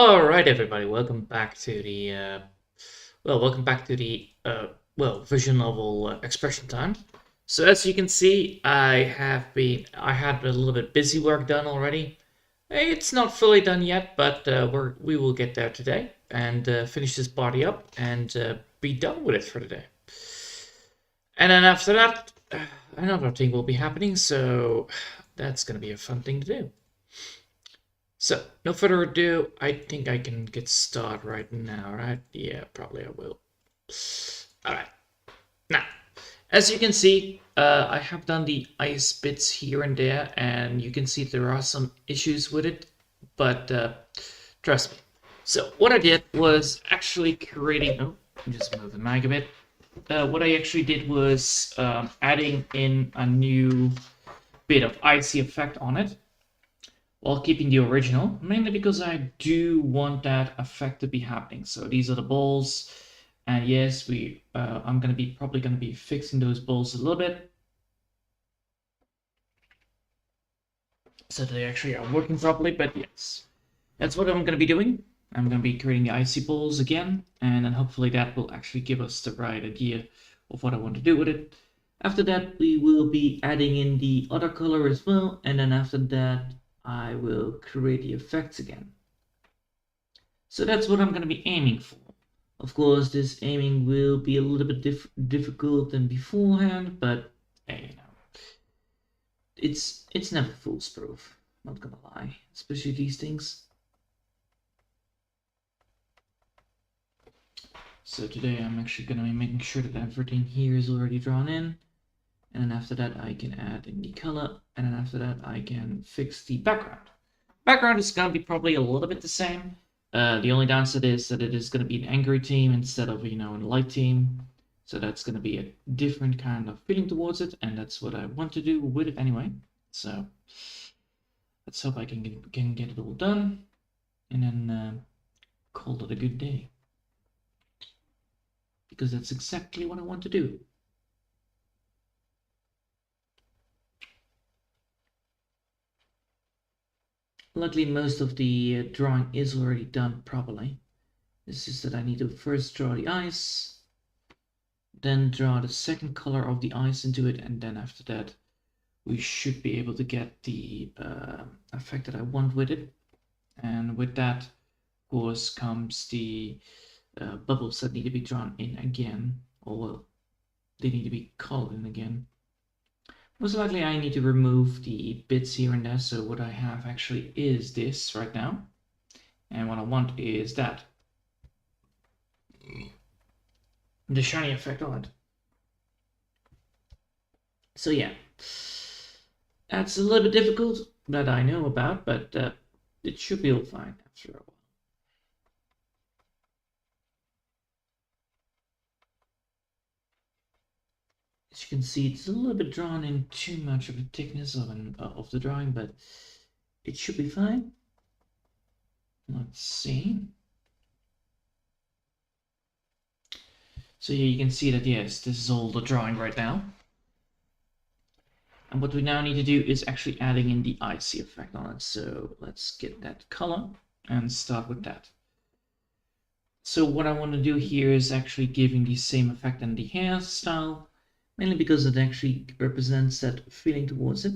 All right, everybody, welcome back to the vision novel expression time. So as you can see, I had a little bit busy work done already. It's not fully done yet, but we will get there today and finish this party up and be done with it for today. And then after that, another thing will be happening, so that's gonna be a fun thing to do. So, no further ado, I think I can get started right now, right? Yeah, probably I will. Alright, now, as you can see, I have done the ice bits here and there, and you can see there are some issues with it, but trust me. So, what I did was actually creating. Oh, just move the mic a bit. What I actually did was adding in a new bit of icy effect on it while keeping the original, mainly because I do want that effect to be happening. So these are the balls, and yes, I'm probably gonna be fixing those balls a little bit so they actually are working properly. But yes, that's what I'm gonna be doing. I'm gonna be creating the icy balls again, and then hopefully that will actually give us the right idea of what I want to do with it. After that, we will be adding in the other color as well, and then after that, I will create the effects again. So that's what I'm going to be aiming for. Of course, this aiming will be a little bit difficult than beforehand, but hey, you know, it's never foolproof. Not gonna lie, especially these things. So today I'm actually going to be making sure that everything here is already drawn in. And then after that I can add in the color, and then after that I can fix the background. Background is going to be probably a little bit the same. The only downside is that it is going to be an angry team instead of, a light team. So that's going to be a different kind of feeling towards it, and that's what I want to do with it anyway. So let's hope I can get it all done, and then call it a good day. Because that's exactly what I want to do. Luckily, most of the drawing is already done properly. It's just that I need to first draw the ice, then draw the second color of the ice into it, and then after that we should be able to get the effect that I want with it. And with that, of course, comes the bubbles that need to be drawn in again, or well, they need to be colored in again. Most likely I need to remove the bits here and there, so what I have actually is this right now, and what I want is that. The shiny effect on it. So yeah, that's a little bit difficult that I know about, but it should be all fine after a while. As you can see, it's a little bit drawn in too much of the thickness of the drawing, but it should be fine. Let's see. So here you can see that, yes, this is all the drawing right now. And what we now need to do is actually adding in the icy effect on it. So let's get that color and start with that. So what I want to do here is actually giving the same effect in the hairstyle, mainly because it actually represents that feeling towards it.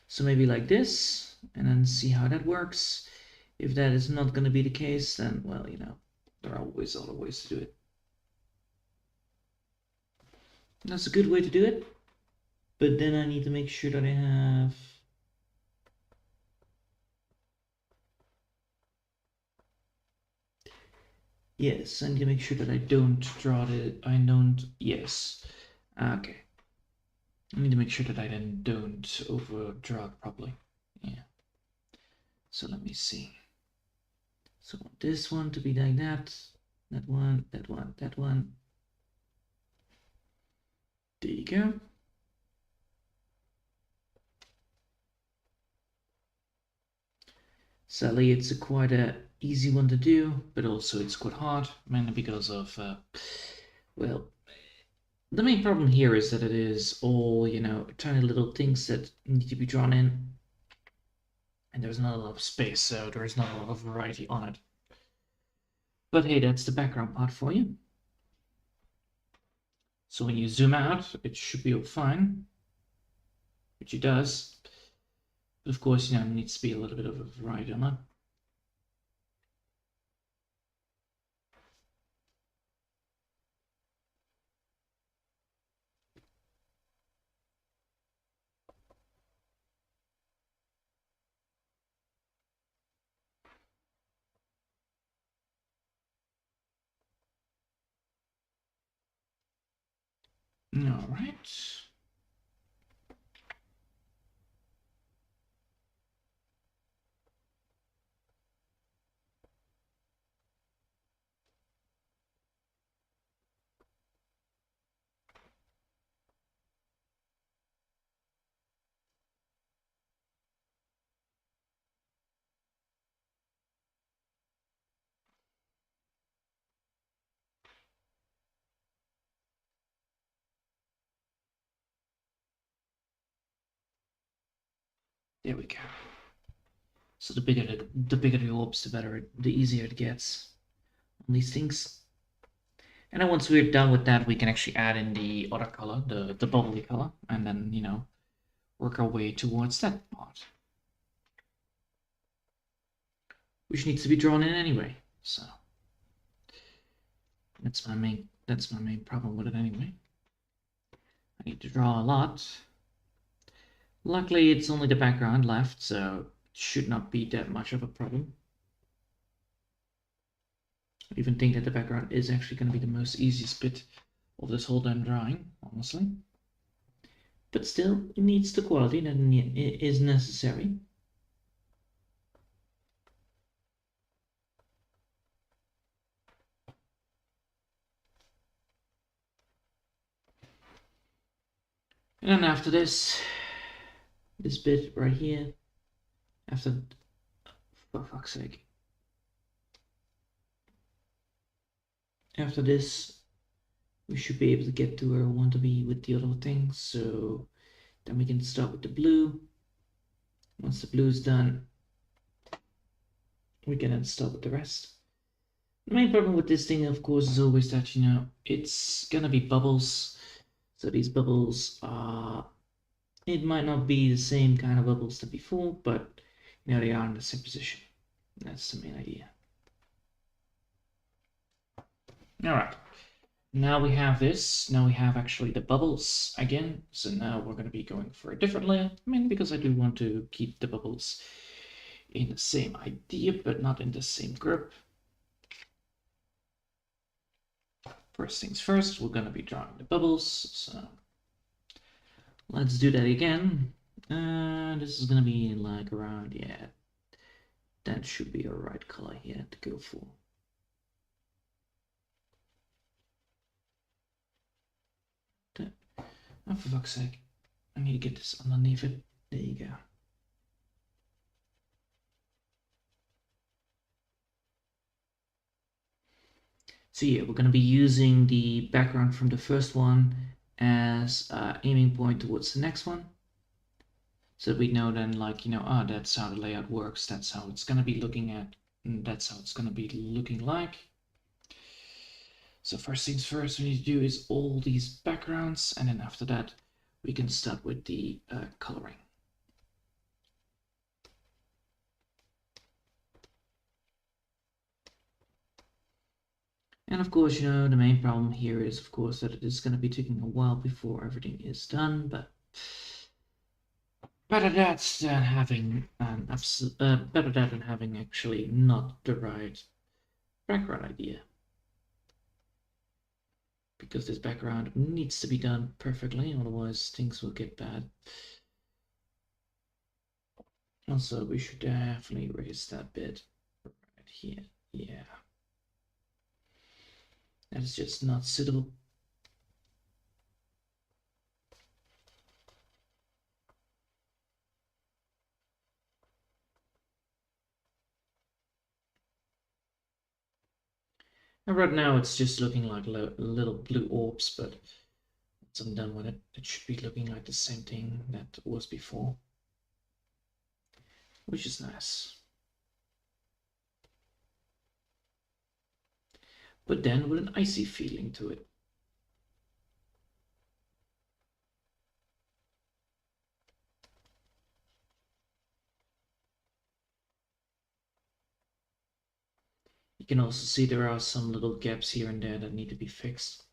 So maybe like this, and then see how that works. If that is not going to be the case, then, well, there are always other ways to do it. That's a good way to do it, but then I need to make sure that I have... Yes, I need to make sure that I don't draw yes. Okay. I need to make sure that I then don't overdraw it properly. Yeah. So let me see. So I want this one to be like that. That one, that one, that one. There you go. Sadly, it's quite a easy one to do, but also it's quite hard, mainly because of, well, the main problem here is that it is all, tiny little things that need to be drawn in. And there's not a lot of space, so there is not a lot of variety on it. But hey, that's the background part for you. So when you zoom out, it should be all fine, which it does. But of course, there needs to be a little bit of a variety on it. All right. There we go. So the bigger the orbs, the easier it gets on these things. And then once we're done with that, we can actually add in the other color, the bubbly color, and then work our way towards that part, which needs to be drawn in anyway. So that's my main problem with it anyway. I need to draw a lot. Luckily, it's only the background left, so it should not be that much of a problem. I even think that the background is actually going to be the most easiest bit of this whole damn drawing, honestly. But still, it needs the quality that is necessary. And then after this bit right here, for fuck's sake. After this, we should be able to get to where I want to be with the other things. So then we can start with the blue. Once the blue is done, we can then start with the rest. The main problem with this thing, of course, is always that, it's gonna be bubbles. So these bubbles are, it might not be the same kind of bubbles that before, but they are in the same position. That's the main idea. All right. Now we have this. Now we have actually the bubbles again. So now we're going to be going for a different layer. Because I do want to keep the bubbles in the same idea, but not in the same group. First things first, we're going to be drawing the bubbles. So let's do that again. This is going to be like around, yeah, that should be a right color here to go for. Oh, for fuck's sake. I need to get this underneath it. There you go. So yeah, we're going to be using the background from the first one as aiming point towards the next one. So we know then, that's how the layout works. That's how it's going to be looking at. And that's how it's going to be looking like. So first things first, we need to do is all these backgrounds, and then after that, we can start with the coloring. And of course, the main problem here is, of course, that it is going to be taking a while before everything is done, but better that than having actually not the right background idea. Because this background needs to be done perfectly, otherwise things will get bad. Also, we should definitely raise that bit right here. Yeah. That is just not suitable. And right now it's just looking like little blue orbs, but once I'm done with it, it should be looking like the same thing that was before. which is nice. But then with an icy feeling to it. You can also see there are some little gaps here and there that need to be fixed.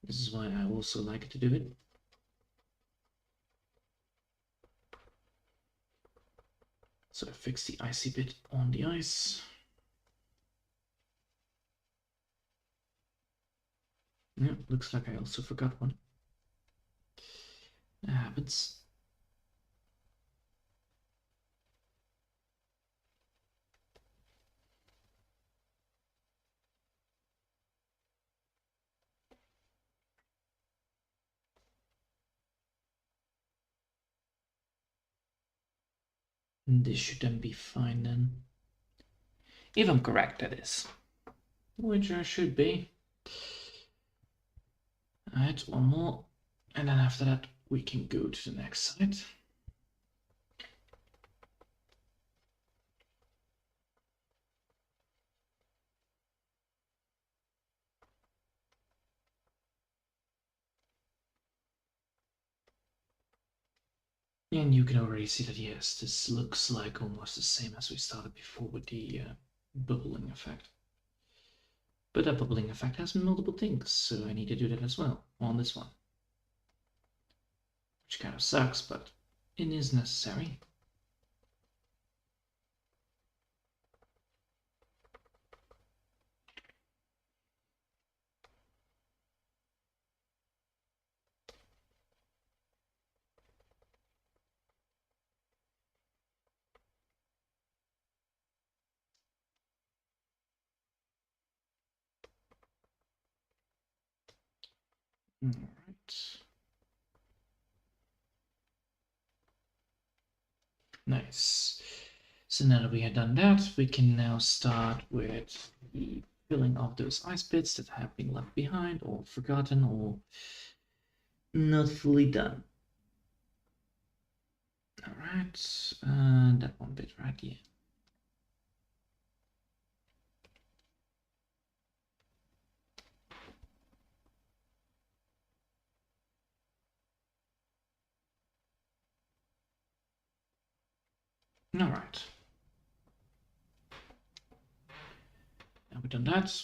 This is why I also like to do it. So I fix the icy bit on the ice. Yeah, looks like I also forgot one. That happens. This should then be fine then. If I'm correct, that is. Which I should be. Alright, one more. And then after that, we can go to the next side. And you can already see that, yes, this looks like almost the same as we started before with the bubbling effect. But that bubbling effect has multiple things, so I need to do that as well on this one. Which kind of sucks, but it is necessary. All right. Nice. So now that we have done that, we can now start with the filling of those ice bits that have been left behind or forgotten or not fully done. All right, that one bit right here. All right. Now we've done that.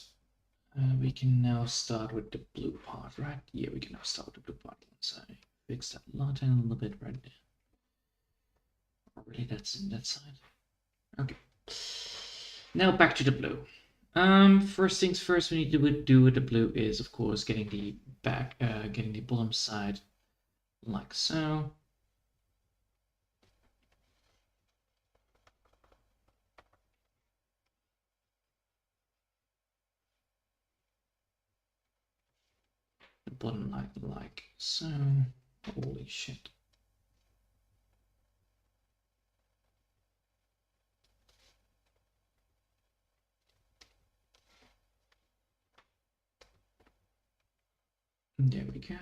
We can now start with the blue part, right? Yeah, we can now start with the blue part. Once I fix that lantern a little bit right there. Already that's in that side. Okay. Now back to the blue. First things first, we need to do with the blue is, of course, getting the bottom side like so. The bottom like so. Holy shit. There we go.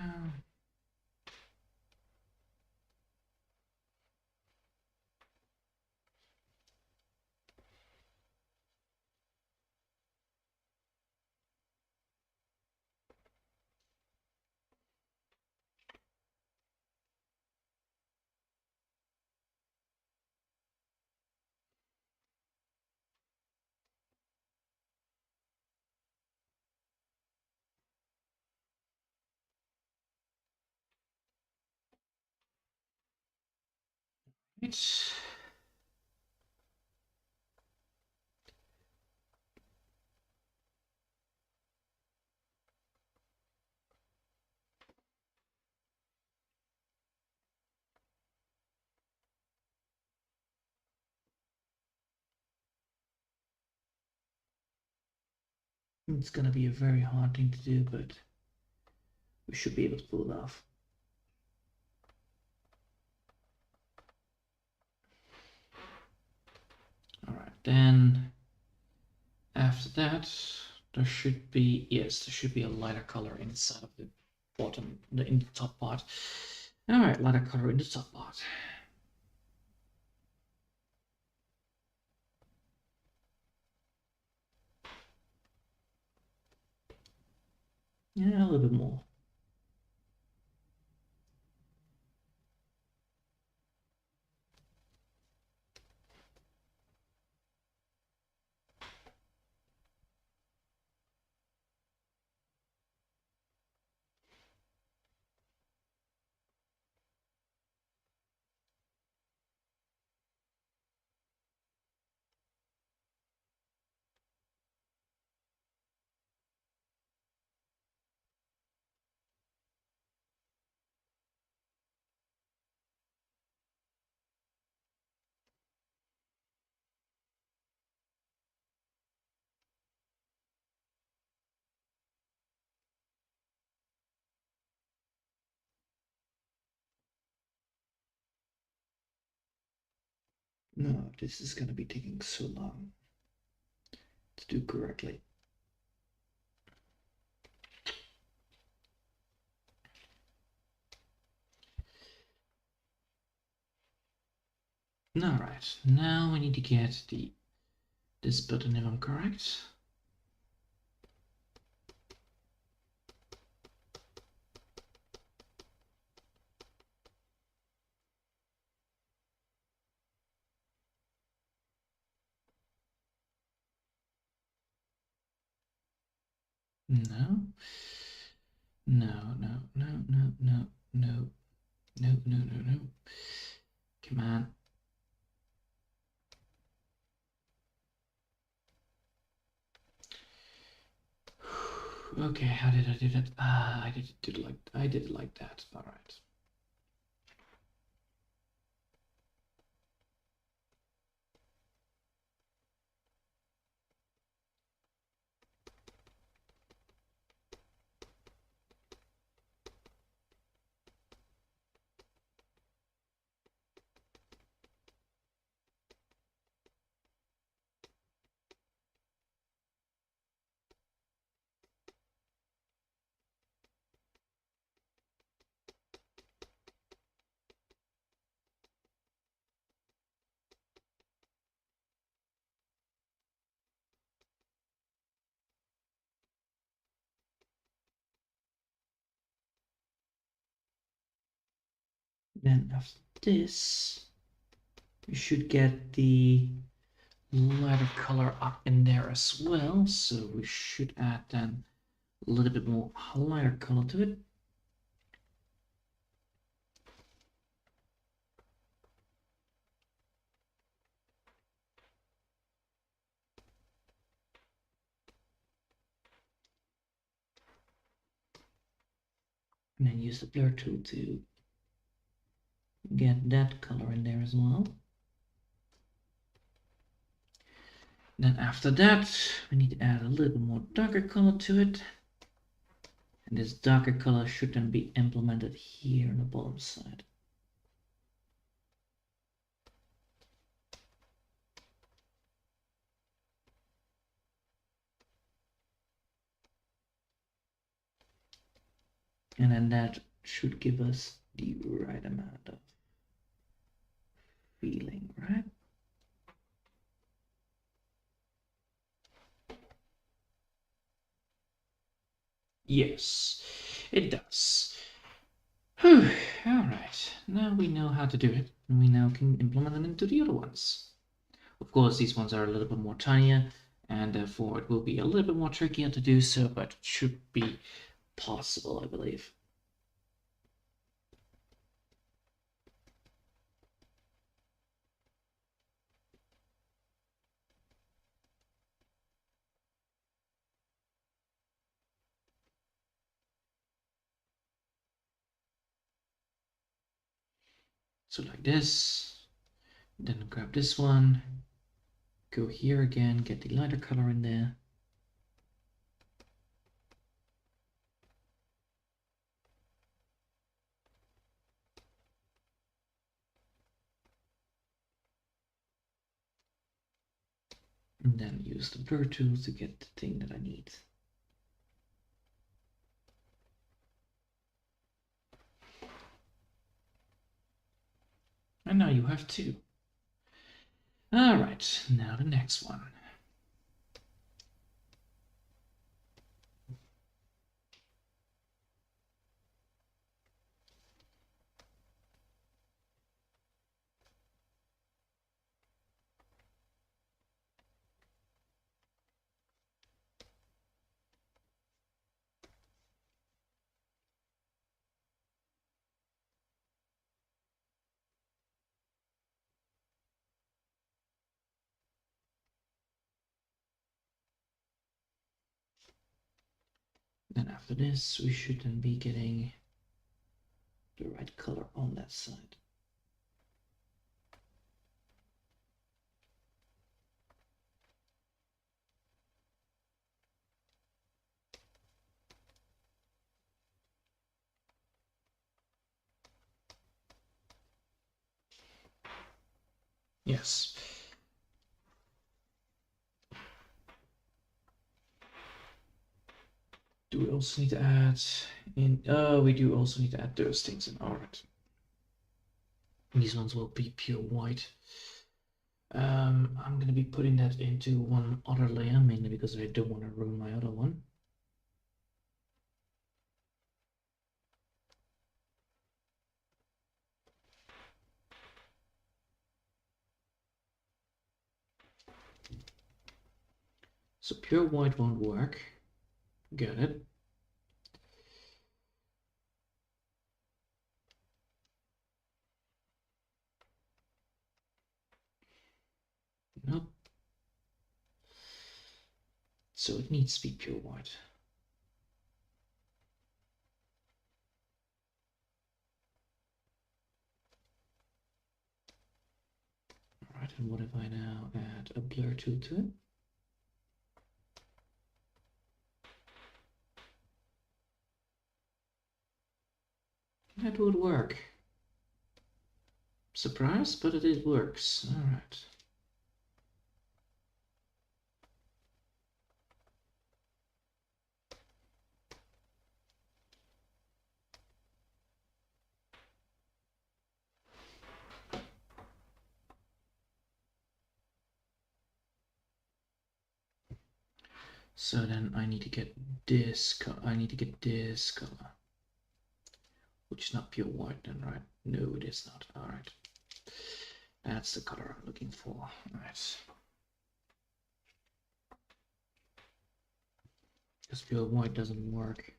It's gonna be a very hard thing to do, but we should be able to pull it off. All right, then after that, there should be, yes, there should be a lighter color inside of the bottom, in the top part. All right, lighter color in the top part. Yeah, a little bit more. No, this is gonna be taking so long to do correctly. Alright, now we need to get this button if I'm correct. No. No, no, no, no, no, no, no, no, no, no. Come on. Okay, how did I do that? I did it like that. All right. Then after this, we should get the lighter color up in there as well. So we should add then a little bit more lighter color to it. And then use the blur tool to get that color in there as well. Then after that, we need to add a little bit more darker color to it. And this darker color should then be implemented here on the bottom side. And then that should give us the right amount of feeling, right? Yes, it does. Whew. All right, now we know how to do it, and we now can implement them into the other ones. Of course, these ones are a little bit more tinier, and therefore it will be a little bit more trickier to do so, but it should be possible, I believe. So like this, then grab this one, go here again, get the lighter color in there. And then use the blur tool to get the thing that I need. And now you have two. All right, now the next one. Then after this, we should then be getting the right color on that side. Yes. Do we also need to add in? We do also need to add those things in. Alright. These ones will be pure white. I'm gonna be putting that into one other layer, mainly because I don't want to ruin my other one. So pure white won't work. Get it. Nope. So it needs to be pure white. Alright, and what if I now add a blur tool to it? That would work. Surprise, but it works. Alright. So then I need to get this I need to get this color. Which is not pure white then, right? No, it is not. Alright. That's the color I'm looking for. Alright. Because pure white doesn't work.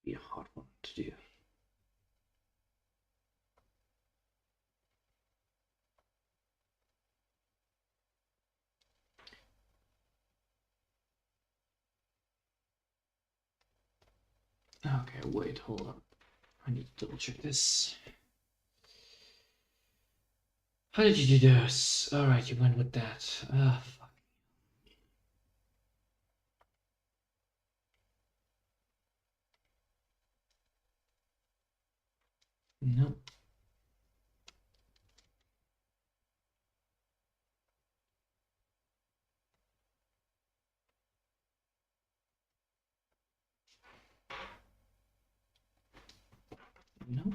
Be a hard one to do. Okay, wait, hold up. I need to double check this. How did you do this? Alright, you went with that. Ah, fuck. Nope. Nope.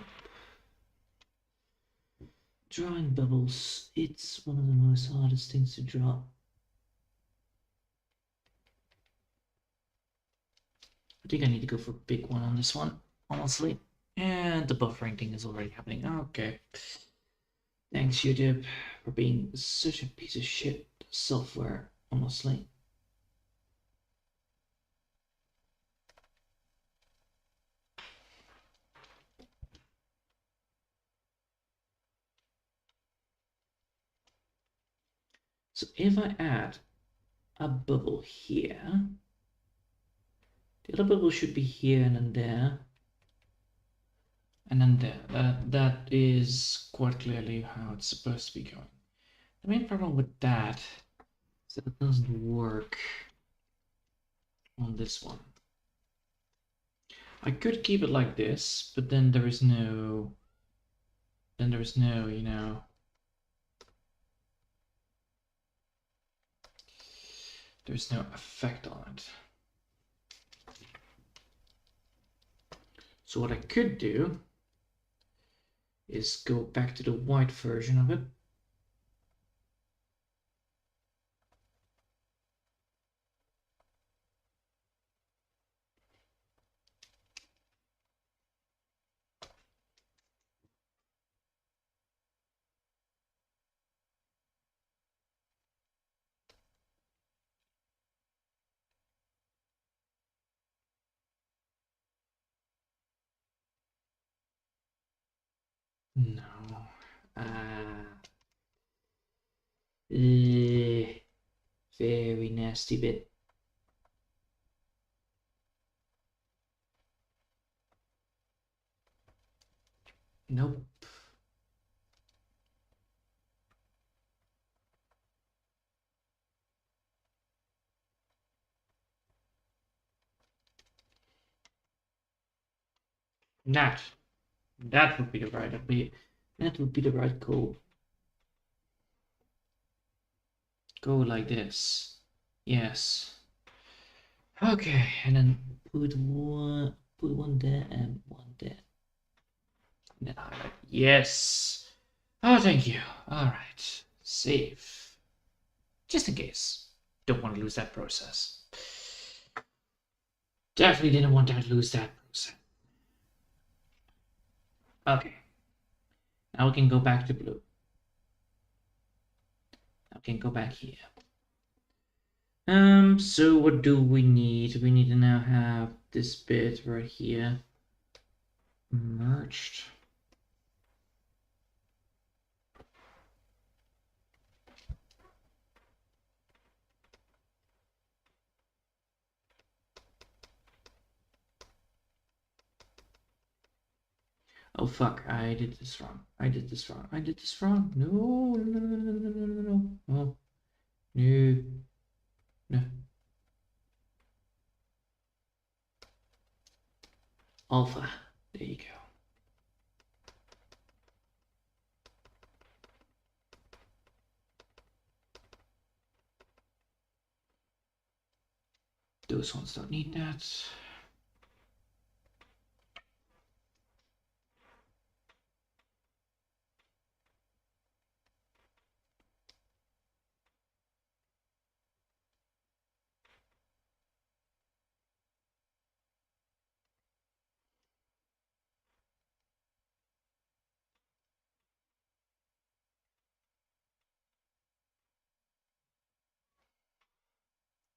Drawing bubbles. It's one of the most hardest things to draw. I think I need to go for a big one on this one, honestly. And the buffering thing is already happening. Okay. Thanks, YouTube, for being such a piece of shit software, honestly. So if I add a bubble here, the other bubble should be here and then there. And then there. That is quite clearly how it's supposed to be going. The main problem with that is that it doesn't work on this one. I could keep it like this, but then there is no, you know, there's no effect on it. So what I could do is go back to the white version of it. No. Eh, very nasty bit. Nope. That. That would be the right. That would be the right goal. Go like this. Yes. Okay, and then put one there and one there. And then highlight. Yes. Oh, thank you. All right. Save. Just in case. Don't want to lose that process. Definitely didn't want to lose that process. Okay. Now we can go back to blue. Now we can go back here. So what do we need? We need to now have this bit right here merged. Oh fuck, I did this wrong. I did this wrong. I did this wrong. No, no, no, no, no, no, no, no, no. Oh, no, no. Alpha. There you go. Those ones don't need that.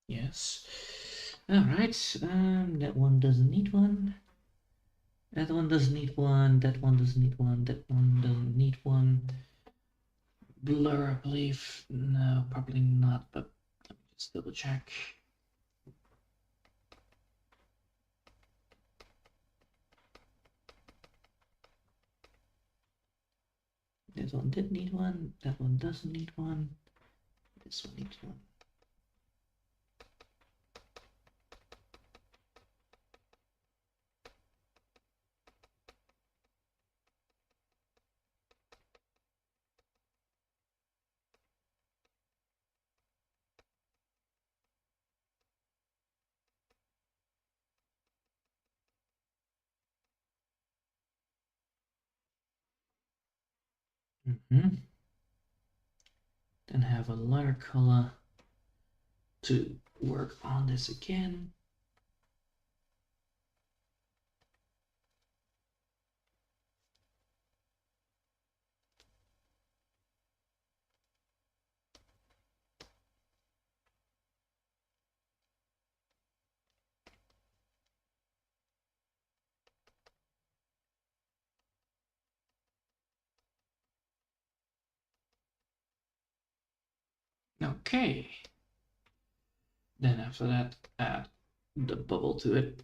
Yes. All right. That one doesn't need one. That one doesn't need one. That one doesn't need one. That one doesn't need one. Blur, I believe. No, probably not. But let me just double check. This one did need one. That one doesn't need one. This one needs one. Then have a lighter color to work on this again. Okay. Then after that, add the bubble to it.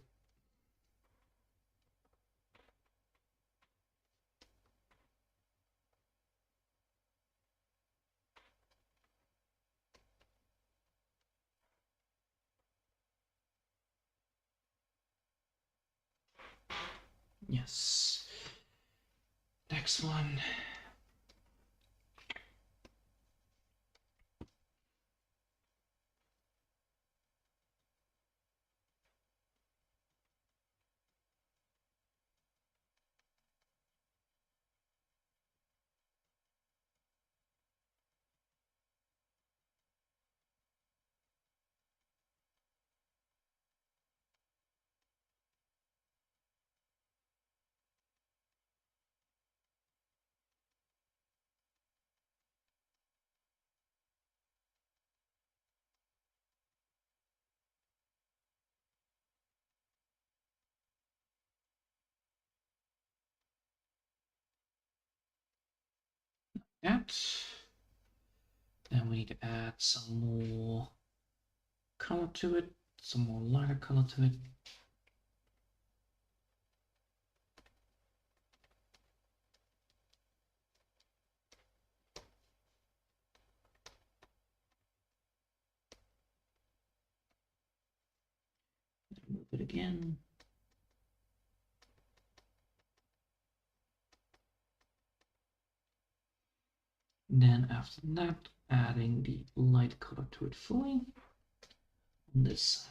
Yes. Next one. that. Then we need to add some more color to it, some more lighter color to it. Move it again. Then after that, adding the light color to it fully on this side.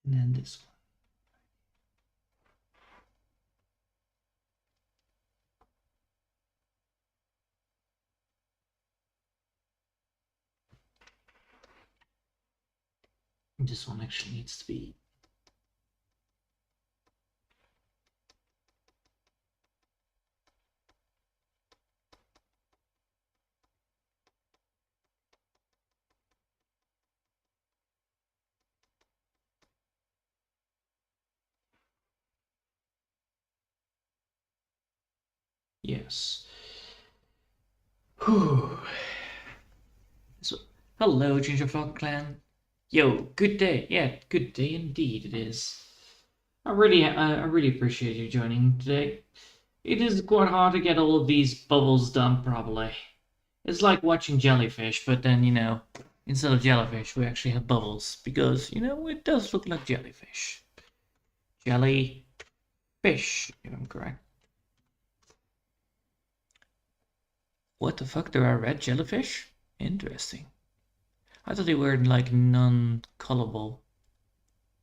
And then this one. This one actually needs to be yes. Whew. So, hello, Gingerfrog Clan. Yo, good day. Yeah, good day indeed it is. I really appreciate you joining today. It is quite hard to get all of these bubbles done properly. It's like watching jellyfish, but then, instead of jellyfish, we actually have bubbles because, it does look like jellyfish. Jellyfish, if I'm correct. What the fuck? There are red jellyfish? Interesting. I thought they were like non-colorable.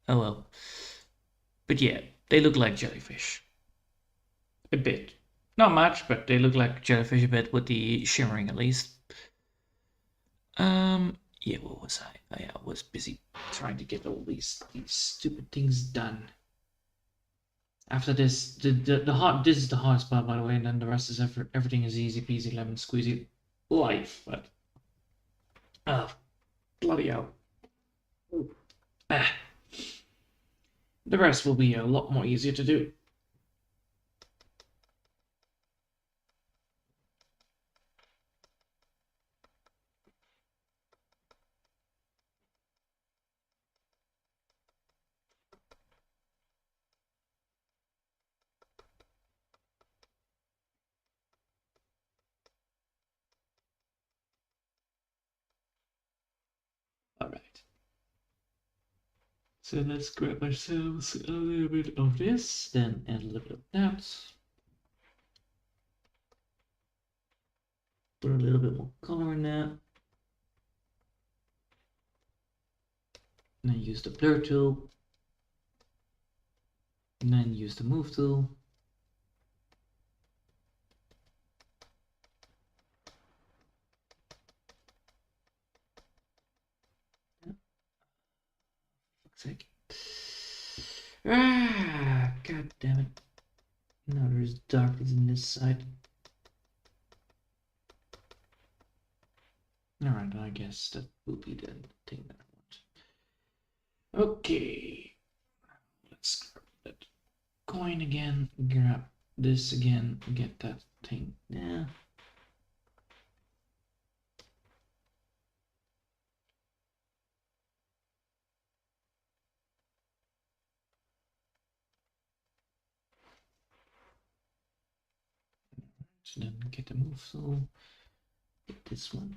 Oh well. But yeah, they look like jellyfish. A bit. Not much, but they look like jellyfish a bit with the shimmering at least. Yeah, what was I? I was busy trying to get all these stupid things done. After this, the hard this is the hardest part, by the way, and then the rest is everything is easy peasy lemon squeezy life, but bloody hell. Ah. The rest will be a lot more easier to do. Alright. So let's grab ourselves a little bit of this, then add a little bit of that. Put a little bit more color in that. And then use the blur tool. And then use the move tool. Fuck's sake. Ah, god damn it. Now there's darkness in this side. Alright, I guess that will be the thing that I want. Okay. Let's grab that coin again, grab this again, get that thing. Yeah. So then get the move tool, get this one.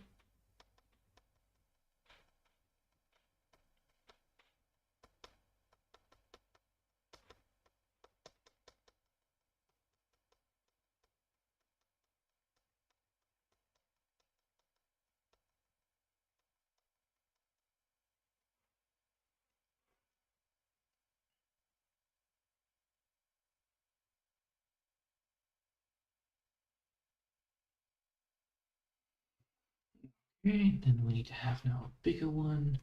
Okay, then we need to have now a bigger one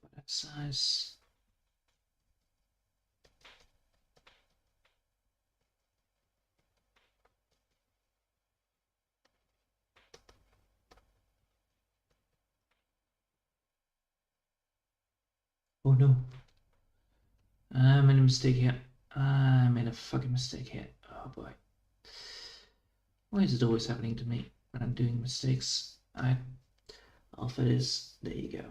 for that size. Oh no. I made a mistake here. I made a fucking mistake here. Oh boy. Why is it always happening to me when I'm doing mistakes? Off it is. There you go.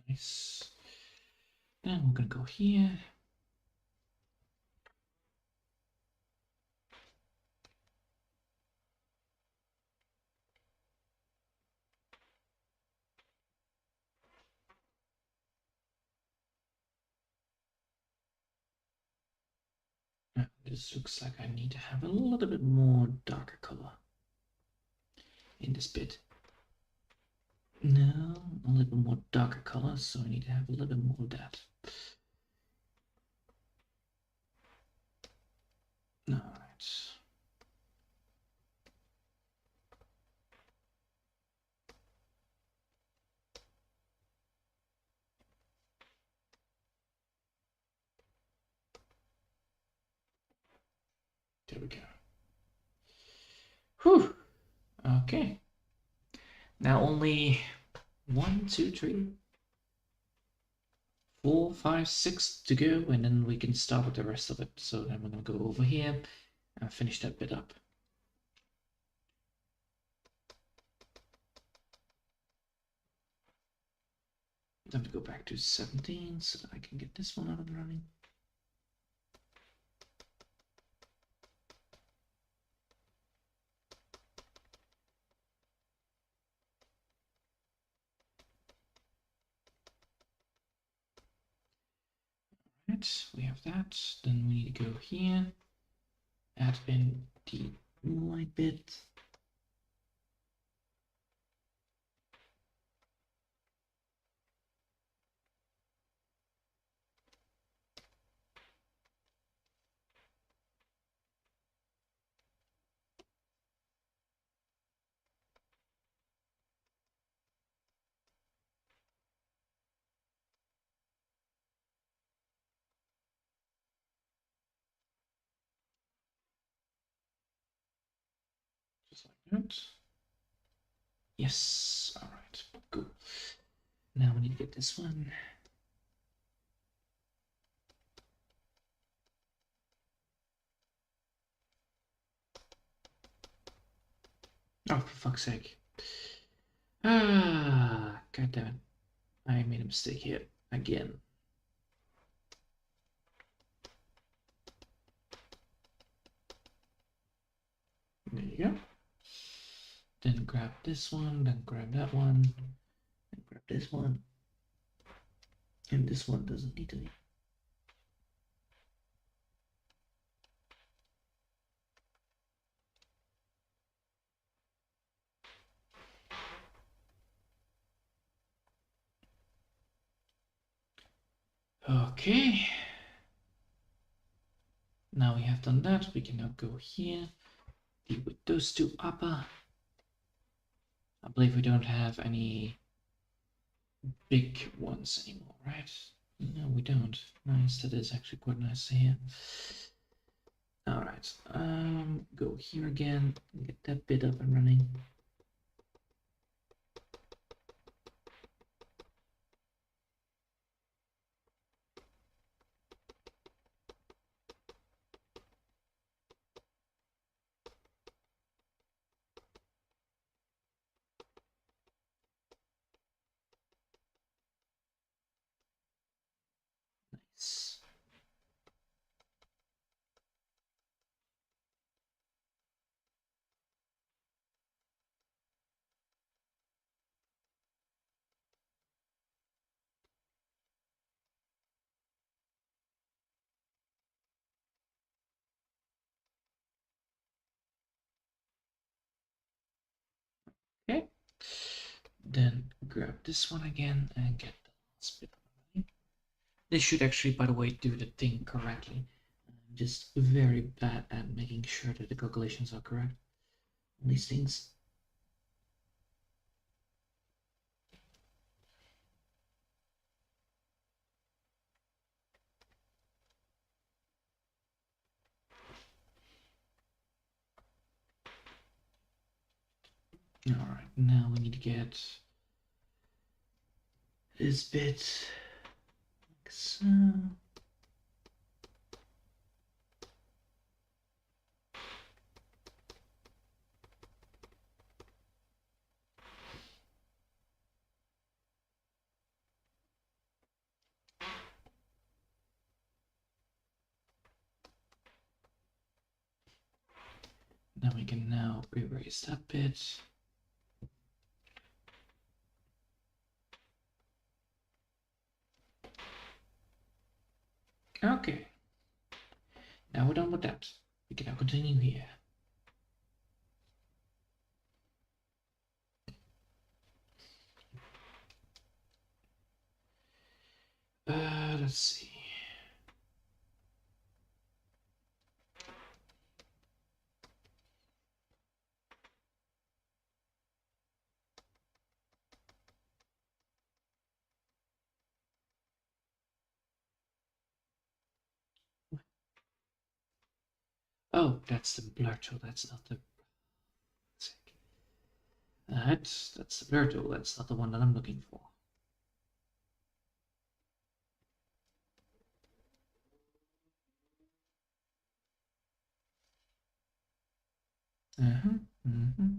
Nice. Then we're gonna go here. This looks like I need to have a little bit more darker color in this bit. No, a little bit more darker color, so I need to have a little bit more of that. Alright. There we go. Whew. Okay. Now only 1, 2, 3, 4, 5, 6 to go, and then we can start with the rest of it. So then we're gonna go over here and finish that bit up. Time to go back to 17 so that I can get this one up and running. Right, we have that. Then we need to go here, add in the white bit. Just like that. Yes, all right, cool. Now we need to get this one. Oh, for fuck's sake. Ah, god damn it. I made a mistake here again. There you go. Then grab this one, then grab that one, then grab this one. And this one doesn't need to be. Okay. Now we have done that, we can now go here, deal with those two upper. I believe we don't have any big ones anymore, right? No, we don't. Nice, that is actually quite nice to hear. Alright, go here again, get that bit up and running. Nice. Okay. Then grab this one again and get the last bit. This should actually, by the way, do the thing correctly. I'm just very bad at making sure that the calculations are correct on these things. Alright, now we need to get this bit like so. Now we can now erase that bit. Okay. Now we're done with that. We can now continue here. Let's see. Oh, that's the blur tool. That's not the. That's the blur tool. That's not the one that I'm looking for. Uh-huh. Mm-hmm.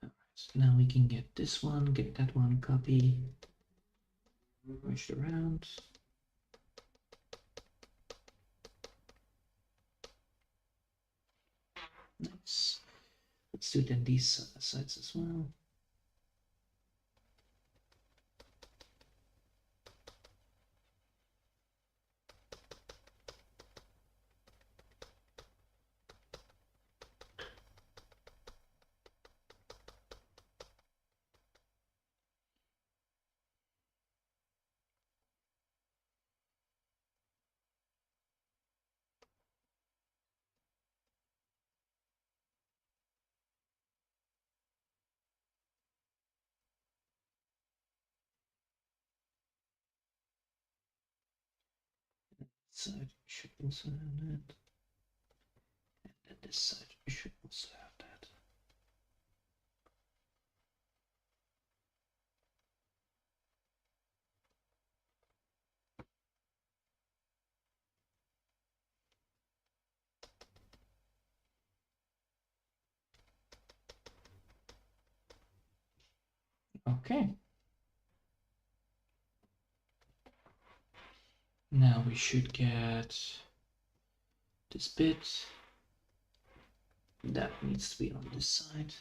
Alright, so now we can get this one, get that one, copy, push it around. Nice. Let's do then these sides as well. Side should also have that. And then this side should also have that. Okay. Now we should get this bit. That needs to be on this side.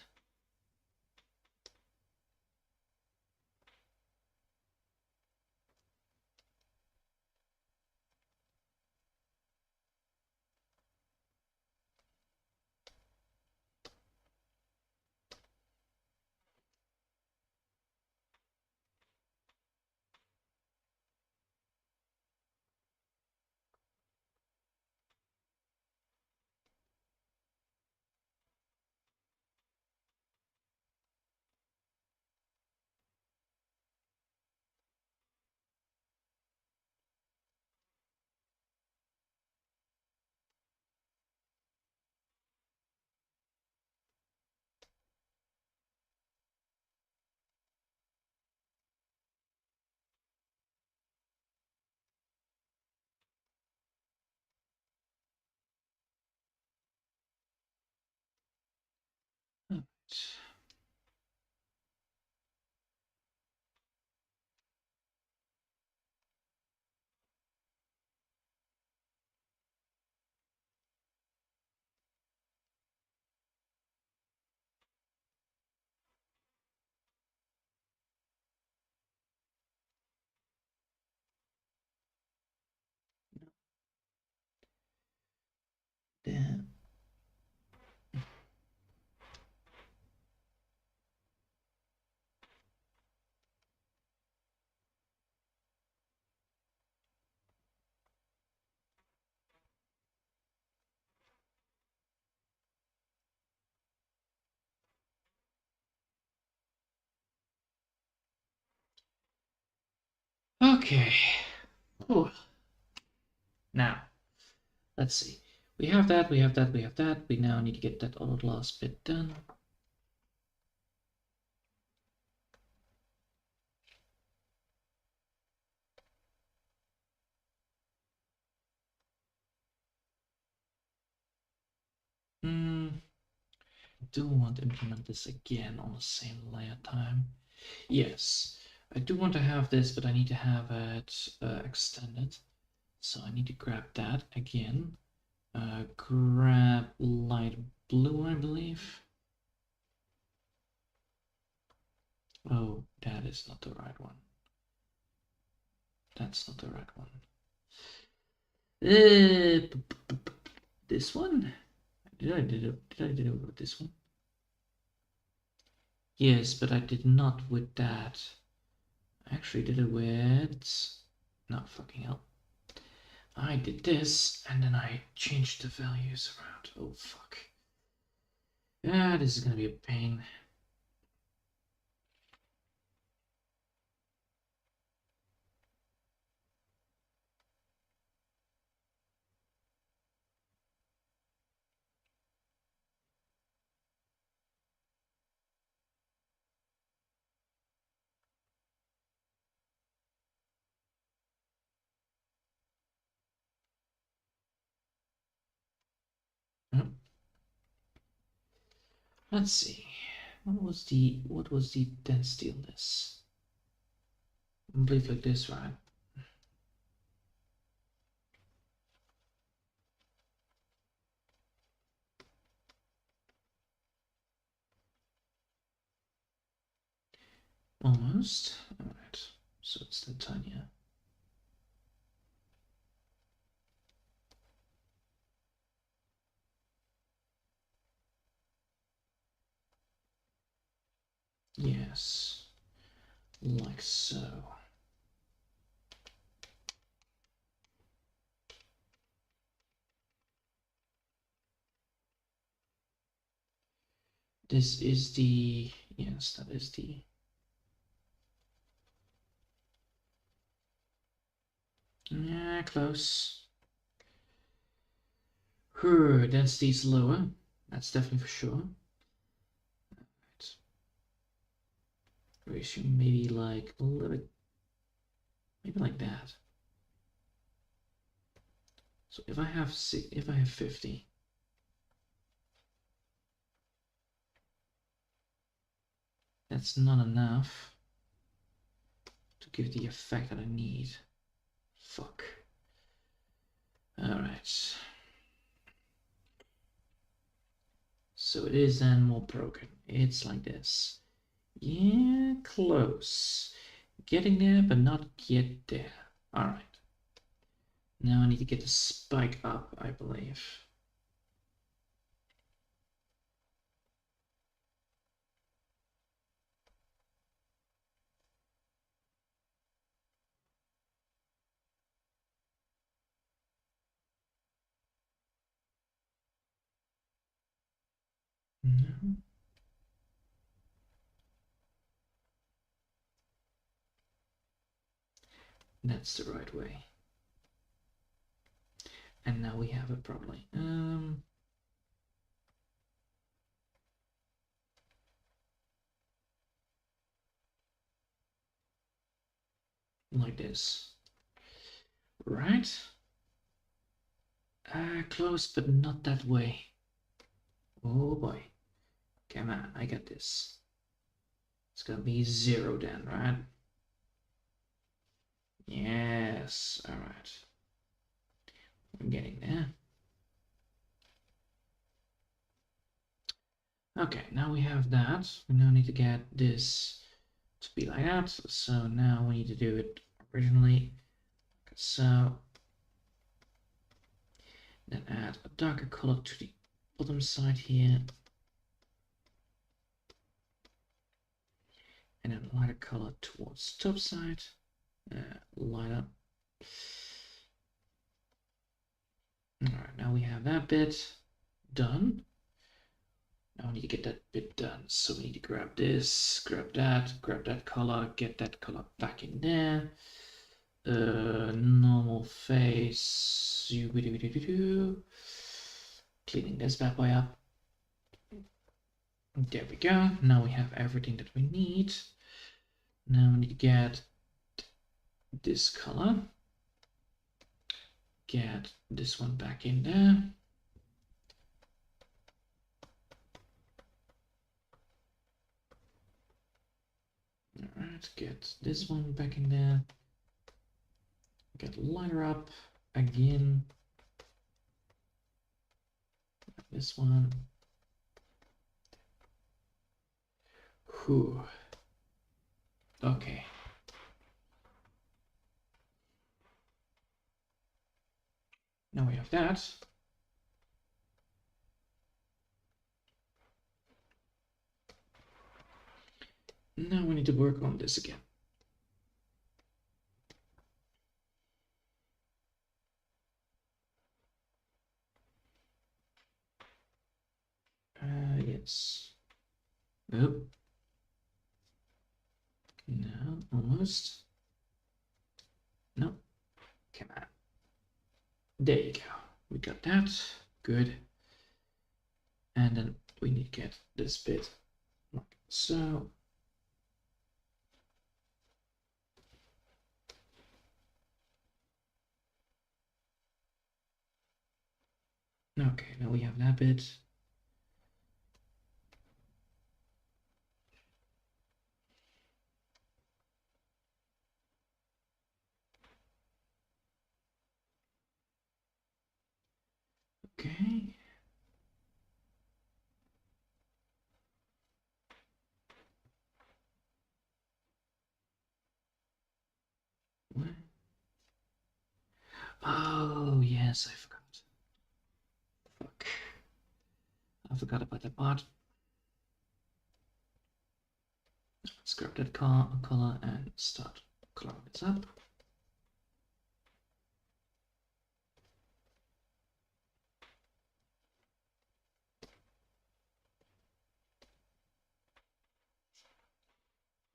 Right. Okay. Whew. Now, let's see. We have that, we have that, we have that. We now need to get that other last bit done. Do want to implement this again on the same layer time. Yes, I do want to have this, but I need to have it extended. So I need to grab that again. Grab light blue, I believe. Oh, that is not the right one. That's not the right one. This one? Did I do it with this one? Yes, but I did not with that. I actually did it with... No, fucking hell. I did this, and then I changed the values around. Oh, fuck. Yeah, this is gonna be a pain. Let's see. What was the density on this? I believe like this, right? Almost. Alright. So it's the tinier. Yes. Like so. This is the... Yes, that is the... Yeah, close. Density's lower. That's definitely for sure. Right. Ratio maybe like a little bit... Maybe like that. So if I have 50, that's not enough to give the effect that I need. Fuck. Alright. So it is then more broken. It's like this. Yeah, close. Getting there, but not yet there. Alright. Now I need to get the spike up, I believe. No. That's the right way. And now we have it properly. Like this. Right? Close, but not that way. Oh boy. Come on, I got this. It's gonna be 0 then, right? Yes, alright. We're getting there. Okay, now we have that. We now need to get this to be like that. So now we need to do it originally. So then add a darker color to the bottom side here. And then lighter color towards top side. Lighter. Alright, now we have that bit done. Now we need to get that bit done. So we need to grab this, grab that color, get that color back in there. normal face. Cleaning this bad boy up. There we go. Now we have everything that we need. Now we need to get this color. Get this one back in there. Alright, get this one back in there. Get lighter up again. This one. Whew. Okay. Now we have that. Now we need to work on this again. Yes. Oh. No, almost. No. Come on. There you go. We got that. Good. And then we need to get this bit like so. Okay, now we have that bit. Okay. What? Oh, yes, I forgot. Fuck. I forgot about that part. Let's grab that color and start coloring this up.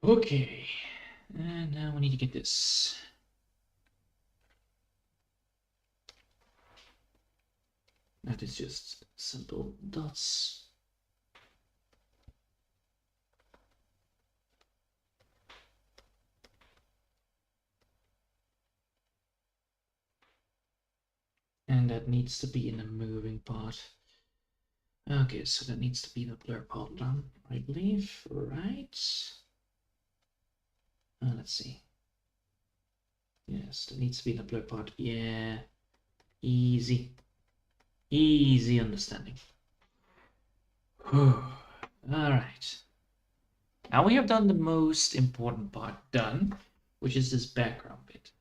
Okay, and now we need to get this. That is just simple dots. And that needs to be in the moving part. Okay, so that needs to be the blur part done, I believe, right? Let's see. Yes, that needs to be the blur part. Yeah, easy. Easy understanding. All right. Now we have done the most important part done, which is this background bit.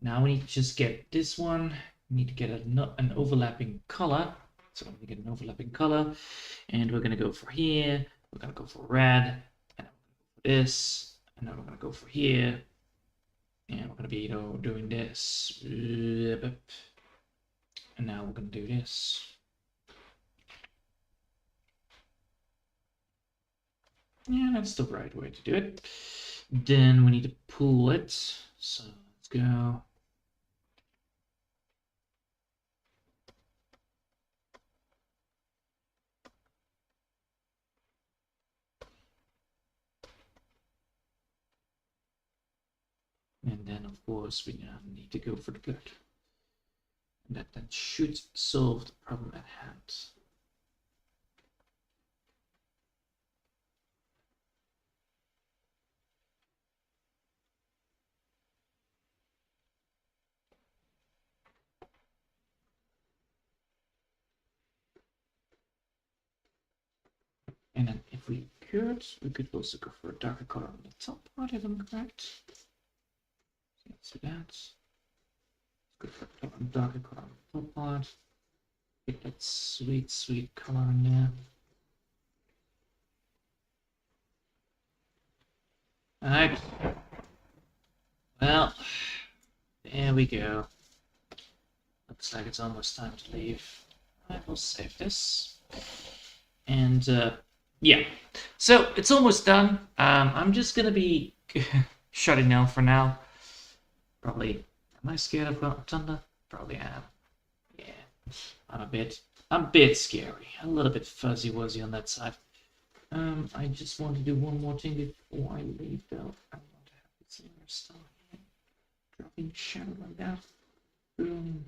Now we need to just get this one. We need to get an overlapping color. So we get an overlapping color, and we're gonna go for here. We're gonna go for red, and we're gonna go for this, and then we're gonna go for here, and we're gonna be, doing this. And now we're gonna do this. Yeah, that's the right way to do it. Then we need to pull it. So let's go. And then, of course, we now need to go for the black. And that then should solve the problem at hand. And then if we could also go for a darker color on the top part, if I'm correct. Let's do that. Let's go for a darker color on the top part. Get that sweet, sweet color in there. Alright. Well, there we go. Looks like it's almost time to leave. I will save this. And yeah, so it's almost done. I'm just gonna be shutting down for now. Probably Am I scared of thunder? Probably am. Yeah, I'm a bit scary. A little bit fuzzy wuzzy on that side. I just want to do one more thing before I leave though. I want to have this layer still here. Dropping shadow like that. Boom.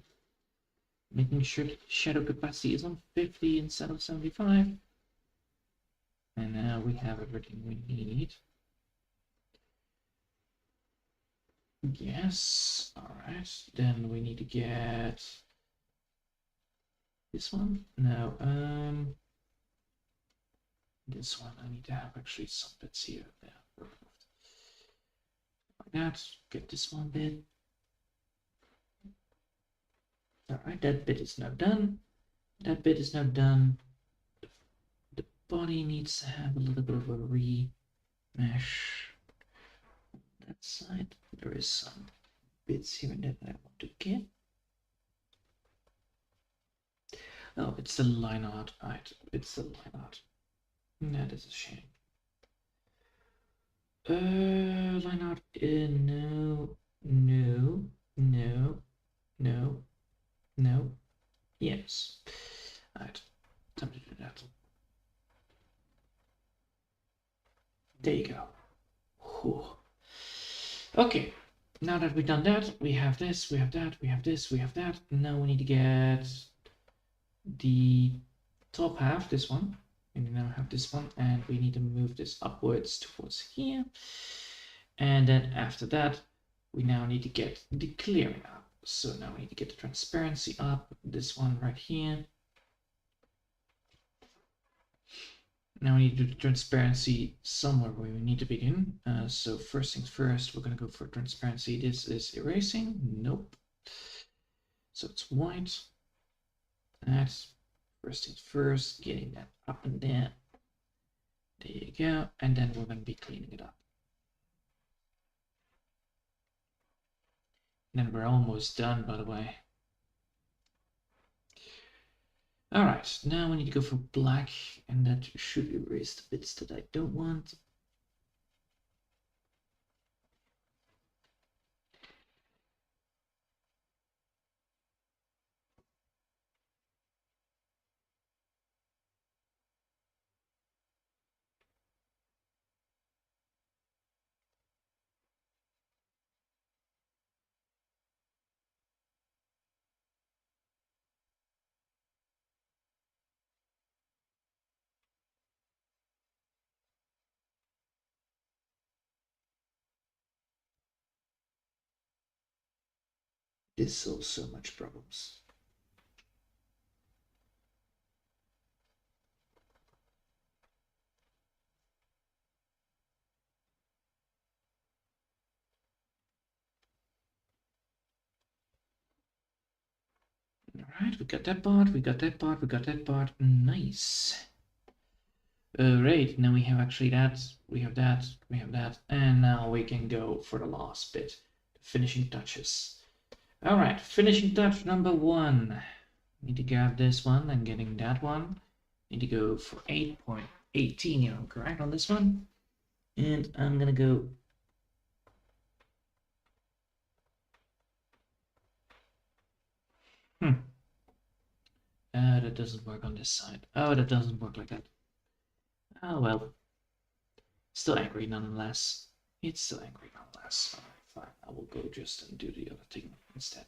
Making sure the shadow capacity is on 50 instead of 75. And now we have everything we need. Yes, alright. Then we need to get this one. No, this one. I need to have actually some bits here. Yeah, like that. Get this one bit. Alright, that bit is now done. That bit is now done. The body needs to have a little bit of a remesh. That side, there is some bits here and there that I want to get. Oh, it's the line art. Right, it's the line art. That is a shame. Line art. No, no, no, no, no. Yes. Alright, time to do that. There you go. Whew. Okay, now that we've done that, we have this, we have that, we have this, we have that. Now we need to get the top half, this one. And we now have this one, and we need to move this upwards towards here. And then after that, we now need to get the clearing up. So now we need to get the transparency up, this one right here. Now we need to do the transparency somewhere where we need to begin. So first things first, we're going to go for transparency. This is erasing. Nope. So it's white. That's first things first, getting that up and down. There you go. And then we're going to be cleaning it up. And then we're almost done, by the way. All right, now we need to go for black, and that should erase the bits that I don't want. This solves so much problems. All right, we got that part, we got that part, we got that part. Nice. Right, now we have actually that, we have that, we have that, and now we can go for the last bit, the finishing touches. All right, finishing touch number 1. Need to grab this one and getting that one. Need to go for 8.18 here, correct on this one. And I'm gonna go. That doesn't work on this side. Oh, that doesn't work like that. Oh well. Still angry nonetheless. It's still angry nonetheless. Alright, fine. I will go just and do the other thing instead.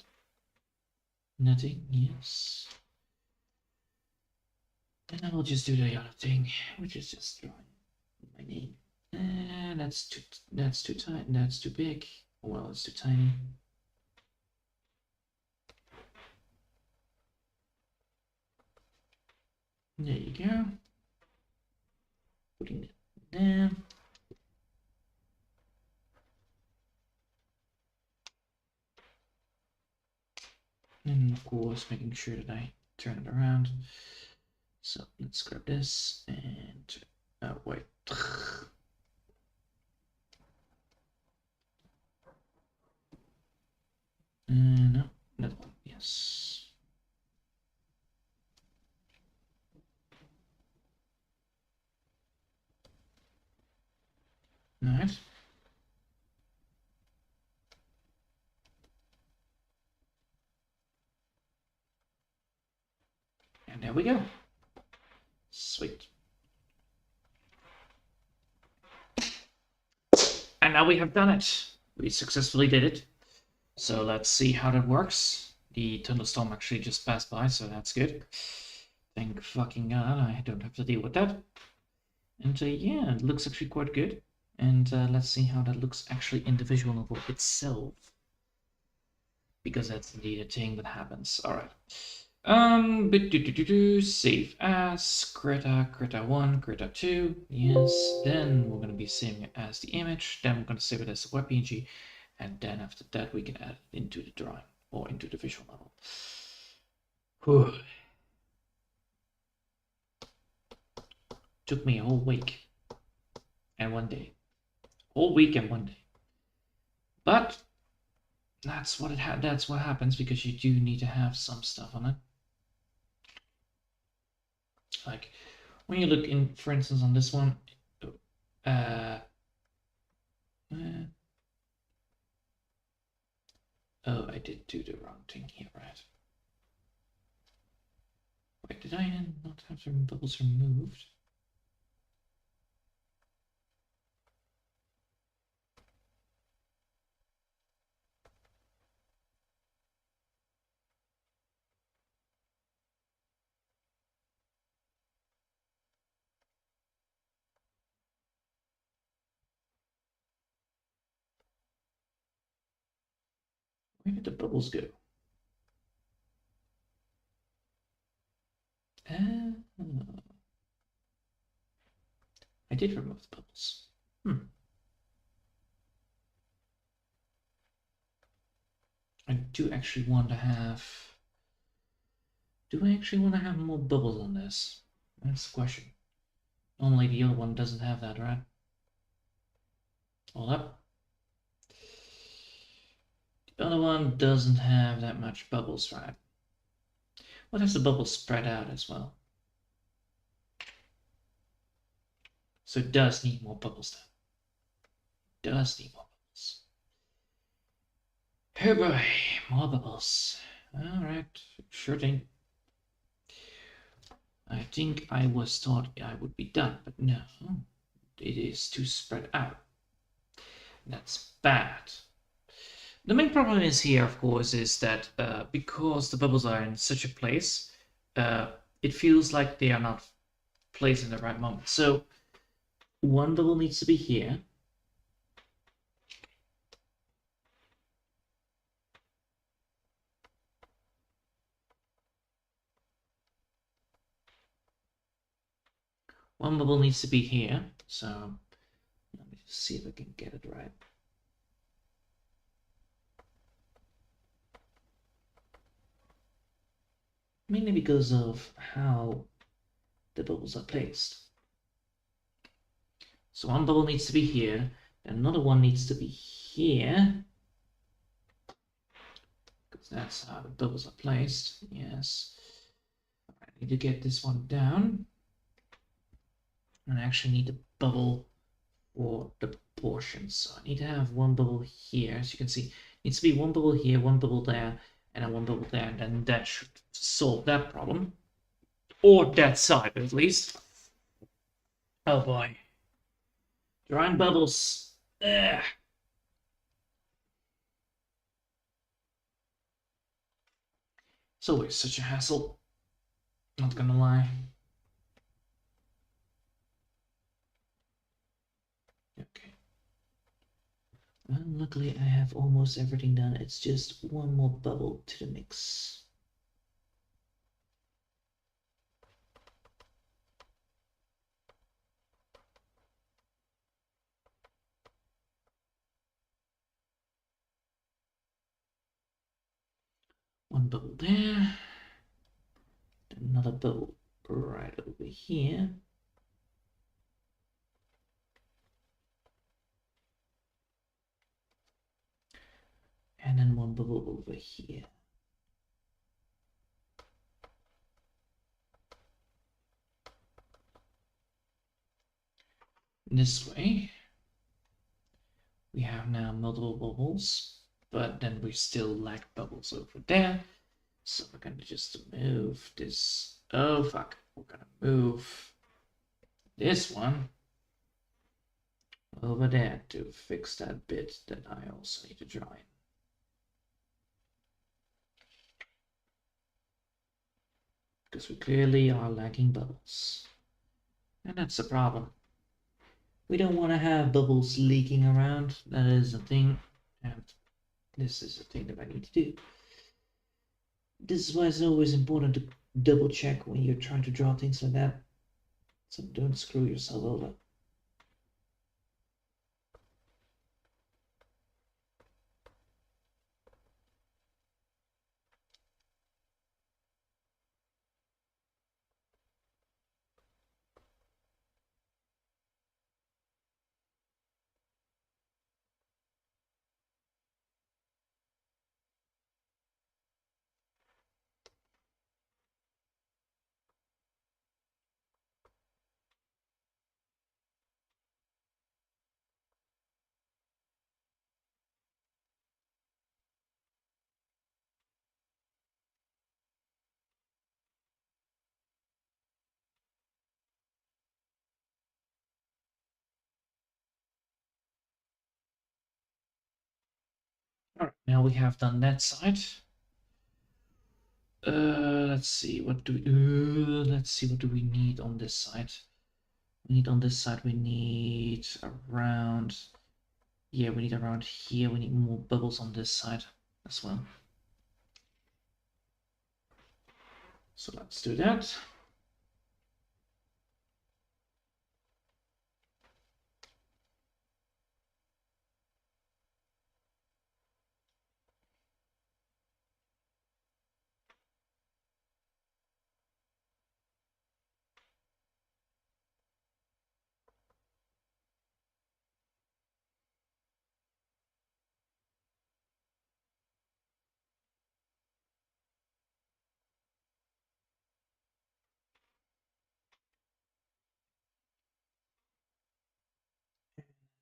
Nothing, yes. And I will just do the other thing, which is just drawing my name. And that's too tight, that's too big. Well, it's too tiny. There you go. Putting it there. And of course, making sure that I turn it around. So let's grab this and wait. No, that one, yes. All right. There we go. Sweet. And now we have done it. We successfully did it. So let's see how that works. The thunderstorm actually just passed by, so that's good. Thank fucking God I don't have to deal with that. And yeah, it looks actually quite good. And let's see how that looks actually in the visual novel itself. Because that's indeed a thing that happens. Alright. Save as Krita 1, Krita 2. Yes. Then we're gonna be saving it as the image. Then we're gonna save it as a WebPNG. And then after that we can add it into the drawing or into the visual novel. Whew. Took me a whole week and 1 day. Whole week and 1 day. But that's what that's what happens because you do need to have some stuff on it. Like when you look in, for instance, on this one, oh, I did do the wrong thing here, right? Wait, did I not have some bubbles removed? Where did the bubbles go? I did remove the bubbles. I do actually want to have... Do I actually want to have more bubbles on this? That's the question. Only the other one doesn't have that, right? Hold up. The other one doesn't have that much bubbles, right? What has the bubbles spread out as well? So it does need more bubbles then. Does need more bubbles. Oh boy, more bubbles. Alright, sure thing. I think I was thought I would be done, but no. It is too spread out. That's bad. The main problem is here, of course, is that because the bubbles are in such a place, it feels like they are not placed in the right moment. So one bubble needs to be here. One bubble needs to be here. So let me just see if I can get it right. Mainly because of how the bubbles are placed. So one bubble needs to be here, and another one needs to be here. Because that's how the bubbles are placed. Yes. I need to get this one down. And I actually need a bubble for the portions. So I need to have one bubble here. As you can see, it needs to be one bubble here, one bubble there, and then one bubble there. And then that should solve that problem. Or that side, at least. Oh boy. Drawing bubbles. Ugh. It's always such a hassle. Not gonna lie. Okay. Well, luckily I have almost everything done. It's just one more bubble to the mix. One bubble there. Another bubble right over here. And then one bubble over here. This way, we have now multiple bubbles, but then we still lack bubbles over there. So we're gonna just move this. Oh fuck, we're gonna move this one over there to fix that bit that I also need to draw in. Because we clearly are lacking bubbles. And that's a problem. We don't want to have bubbles leaking around. That is a thing. And this is a thing that I need to do. This is why it's always important to double check when you're trying to draw things like that. So don't screw yourself over. Alright, now we have done that side. Let's see what do we need on this side. We need around, yeah, we need around here. We need more bubbles on this side as well. So let's do that.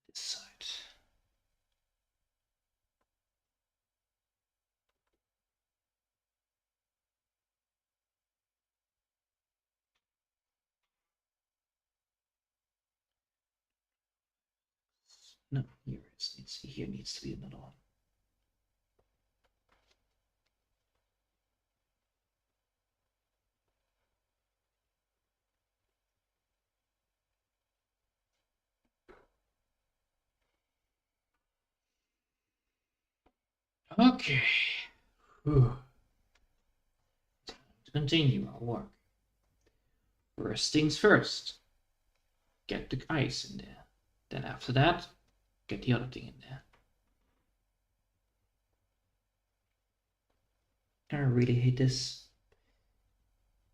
This side. No, here needs to be another one. Okay. Whew. Time to continue our work. First things first. Get the ice in there. Then after that, get the other thing in there. I really hate this.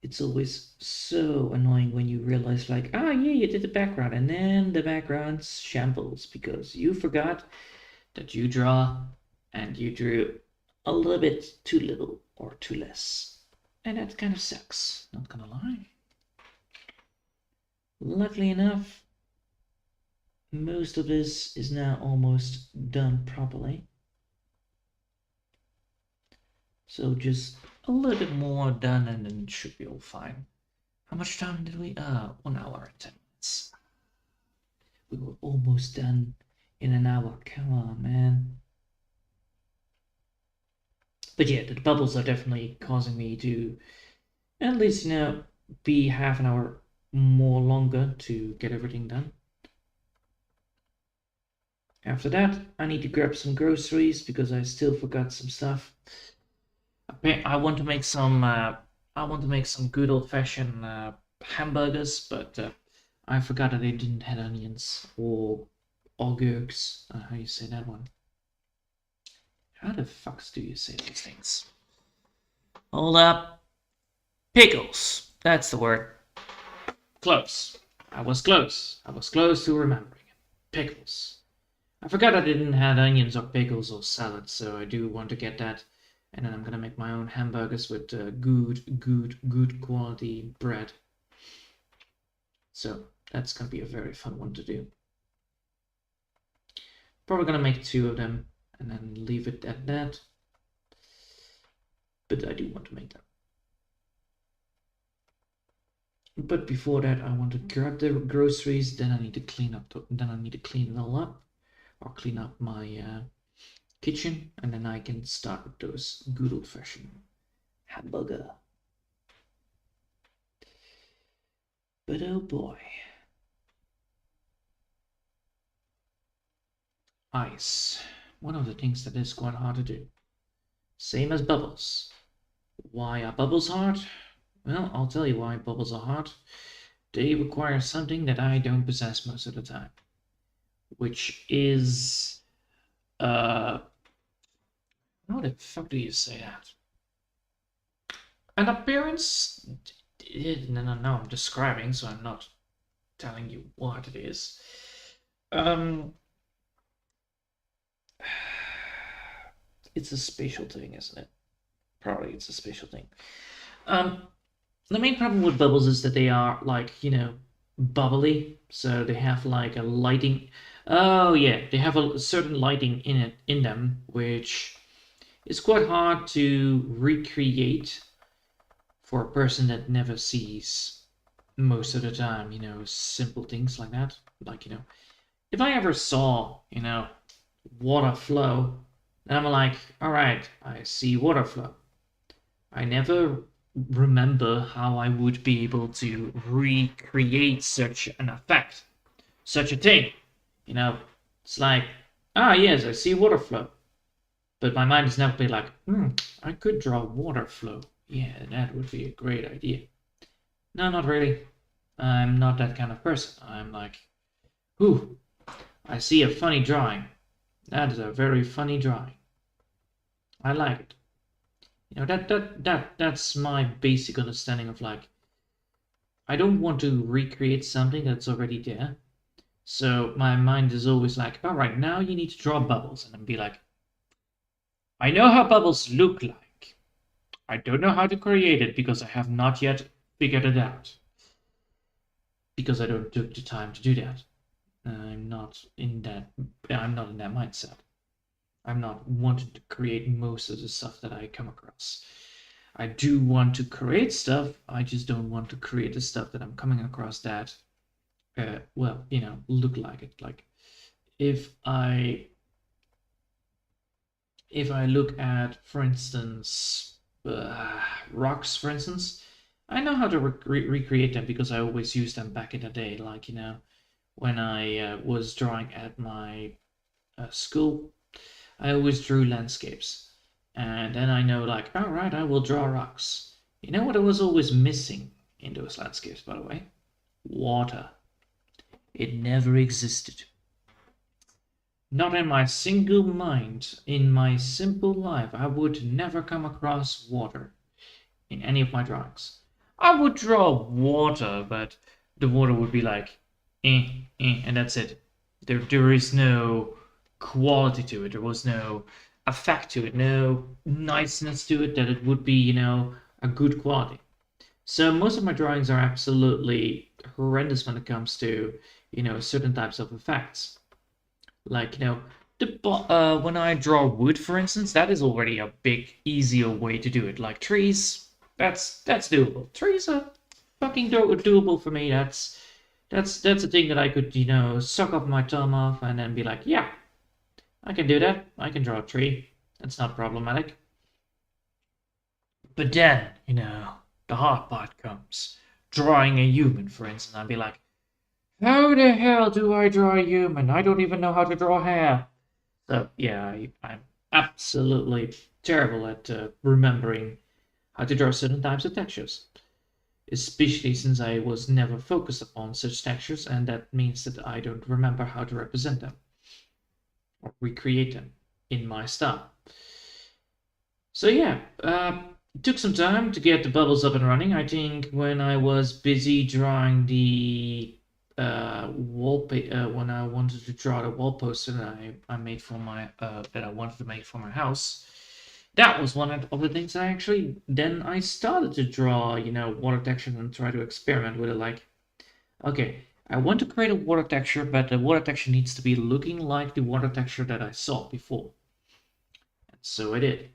It's always so annoying when you realize, like, ah, yeah, you did the background, and then the background shambles because you forgot that you draw and you drew a little bit too little or too less. And that kind of sucks, not gonna lie. Luckily enough, most of this is now almost done properly. So just a little bit more done and then it should be all fine. How much time did we? 1 hour and 10 minutes. We were almost done in an hour. Come on, man. But yeah, the bubbles are definitely causing me to at least, be half an hour more longer to get everything done. After that, I need to grab some groceries because I still forgot some stuff. I want to make some good old-fashioned hamburgers, but I forgot that they didn't have onions or gurks. How you say that one? How the fucks do you say those things? Hold up. Pickles. That's the word. Close. I was close. I was close to remembering it. Pickles. I forgot I didn't have onions or pickles or salad, so I do want to get that. And then I'm gonna make my own hamburgers with good quality bread. So that's gonna be a very fun one to do. Probably gonna make 2 of them and then leave it at that. but I do want to make them. But before that, I want to grab the groceries. Then I need to clean up. Then I need to clean it all up, or clean up my kitchen, and then I can start with those good old-fashioned hamburger. But oh boy. Ice. One of the things that is quite hard to do. Same as bubbles. Why are bubbles hard? Well, I'll tell you why bubbles are hard. They require something that I don't possess most of the time. Which is... how the fuck do you say that? An appearance... No, I'm describing, so I'm not telling you what it is. It's a spatial thing, isn't it? Probably it's a spatial thing. The main problem with bubbles is that they are like, bubbly. So they have like a lighting. Oh yeah, they have a certain lighting in them, which is quite hard to recreate for a person that never sees most of the time, simple things like that. Like, if I ever saw, water flow, then I'm like, all right, I see water flow. I never remember how I would be able to recreate such an effect, such a thing. It's like, yes, I see water flow. But my mind is never be like, I could draw water flow. Yeah, that would be a great idea. No, not really. I'm not that kind of person. I'm like, ooh, I see a funny drawing. That is a very funny drawing. I like it. That's my basic understanding of like, I don't want to recreate something that's already there. So my mind is always like, all right, now you need to draw bubbles. And then be like, I know how bubbles look like. I don't know how to create it because I have not yet figured it out. Because I don't took the time to do that. I'm not in that mindset. I'm not wanting to create most of the stuff that I come across. I do want to create stuff. I just don't want to create the stuff that I'm coming across that, look like it. Like, if I look at, for instance, rocks, for instance, I know how to recreate them because I always used them back in the day. Like, when I was drawing at my school, I always drew landscapes. And then I know, like, all right, I will draw rocks. You know what I was always missing in those landscapes, by the way? Water. It never existed. Not in my single mind, in my simple life, I would never come across water in any of my drawings. I would draw water, but the water would be like, and that's it. There is no quality to it. There was no effect to it, no niceness to it that it would be, a good quality. So most of my drawings are absolutely horrendous when it comes to, certain types of effects. Like, when I draw wood, for instance, that is already a big, easier way to do it. Like trees, that's doable. Trees are fucking doable for me. That's a thing that I could, suck off my thumb off and then be like, yeah, I can do that. I can draw a tree. That's not problematic. But then, the hard part comes. Drawing a human, for instance. I'd be like, how the hell do I draw a human? I don't even know how to draw hair. So, yeah, I'm absolutely terrible at remembering how to draw certain types of textures. Especially since I was never focused upon such textures, and that means that I don't remember how to represent them or recreate them in my style. So yeah, it took some time to get the bubbles up and running. I think when I was busy drawing the wallpaper, when I wanted to draw the wall poster that I made for my that I wanted to make for my house, that was one of the things I actually then I started to draw, water texture and try to experiment with it. Like, okay, I want to create a water texture, but the water texture needs to be looking like the water texture that I saw before. And so I did.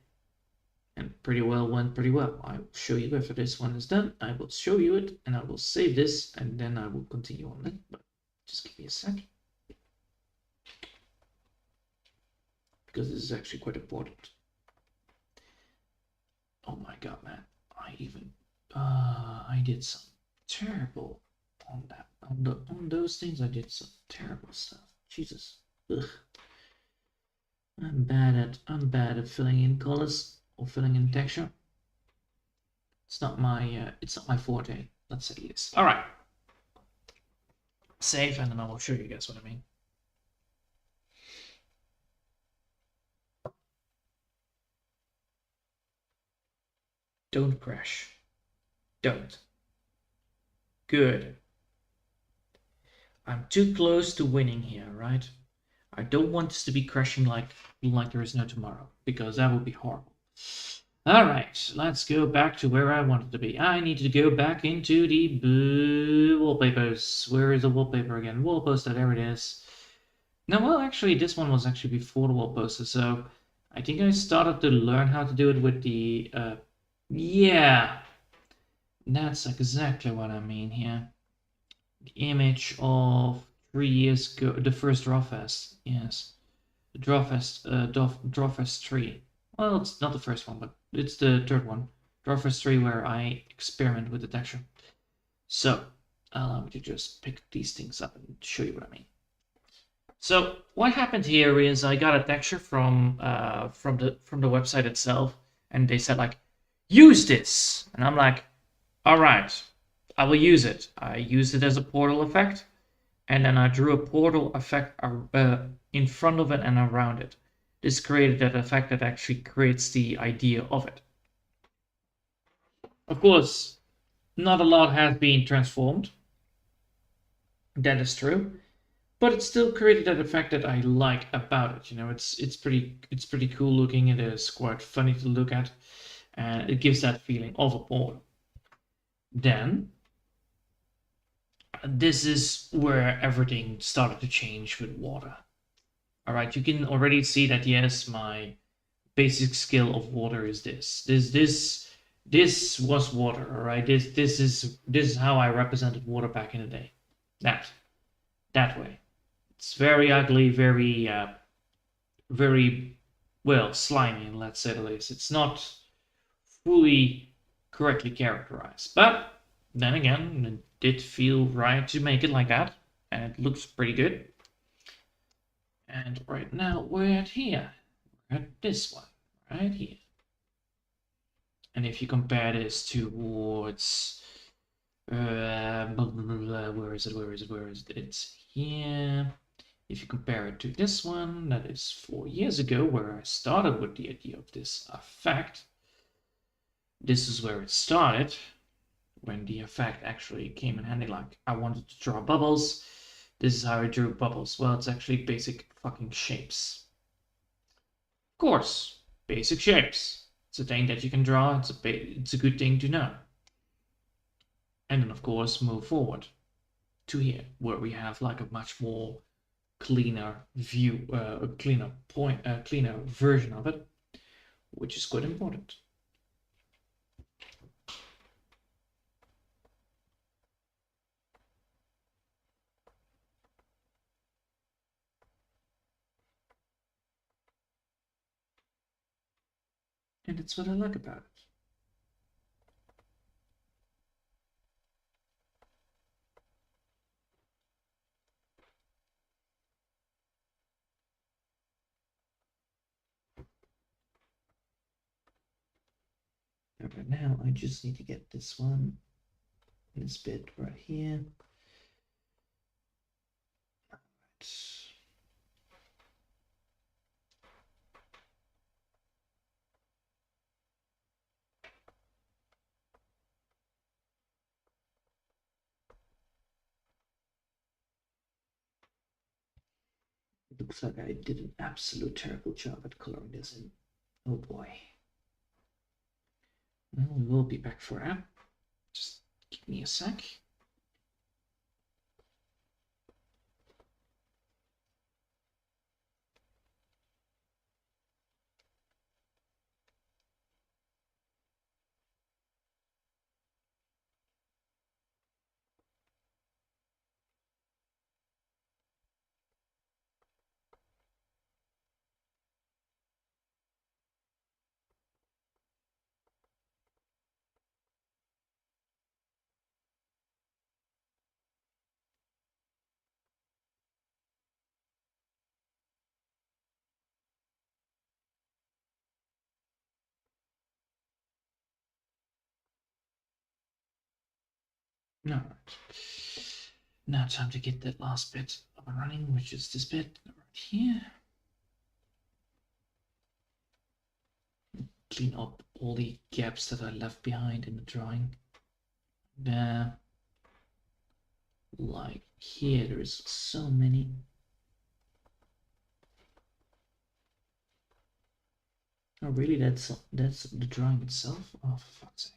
And pretty well went pretty well. I will show you after this one is done. I will show you it and I will save this and then I will continue on it. But just give me a sec. Because this is actually quite important. Oh my god, man. I did some terrible on that. On those things I did some terrible stuff. Jesus. Ugh. I'm bad at filling in colors or filling in texture. It's not my forte. Let's say this. All right. Save, and then I will show you guys what I mean. Don't crash. Don't. Good. I'm too close to winning here, right? I don't want this to be crashing like there is no tomorrow, because that would be horrible. All right, let's go back to where I wanted to be. I need to go back into the wallpapers. Where is the wallpaper again? Wall poster, there it is. No, well, actually, this one was actually before the wall poster, so I think I started to learn how to do it with the, yeah, that's exactly what I mean here. The image of 3 years ago, the first Drawfest, yes. The Drawfest 3. Well, it's not the first one, but it's the third one. Drawfest 3, where I experiment with the texture. So, allow me to just pick these things up and show you what I mean. So, what happened here is I got a texture from the website itself, and they said like, use this, and I'm like, all right, I will use it. I used it as a portal effect, and then I drew a portal effect in front of it and around it. This created that effect that actually creates the idea of it. Of course, not a lot has been transformed. That is true, but it still created that effect that I like about it. You know, it's pretty cool looking. It is quite funny to look at, and it gives that feeling of a portal. Then this is where everything started to change with water. All right, you can already see that, yes, my basic skill of water is this. This was water, all right? This is how I represented water back in the day. That way. It's very ugly, very well, slimy, let's say the least. It's not fully correctly characterized, but then again, it did feel right to make it like that, and it looks pretty good. And right now we're at here. We're at this one, right here. And if you compare this towards where is it? It's here. If you compare it to this one, that is 4 years ago, where I started with the idea of this effect. This is where it started, when the effect actually came in handy. Like, I wanted to draw bubbles. This is how I drew bubbles. Well, it's actually basic fucking shapes. Of course, basic shapes. It's a thing that you can draw. It's a good thing to know. And then, of course, move forward to here, where we have like a much more cleaner view, a cleaner version of it, which is quite important. And that's what I like about it. Right now, I just need to get this one, this bit right here. Right. It looks like I did an absolute terrible job at coloring this in. Oh boy. Well, we will be back for that. Just give me a sec. Alright. Now time to get that last bit up and running, which is this bit right here. Clean up all the gaps that I left behind in the drawing. There. Like here, there is so many. Oh, really? That's the drawing itself? Oh, for fuck's sake.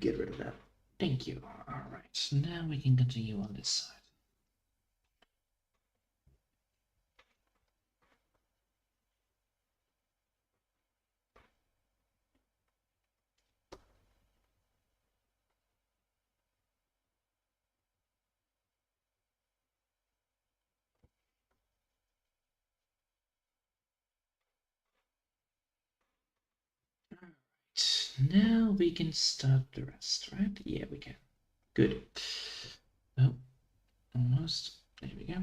Get rid of that. Thank you. Alright, now we can continue on this side. Alright, now we can start the rest, right? Yeah, we can. Good. Oh, almost. There we go.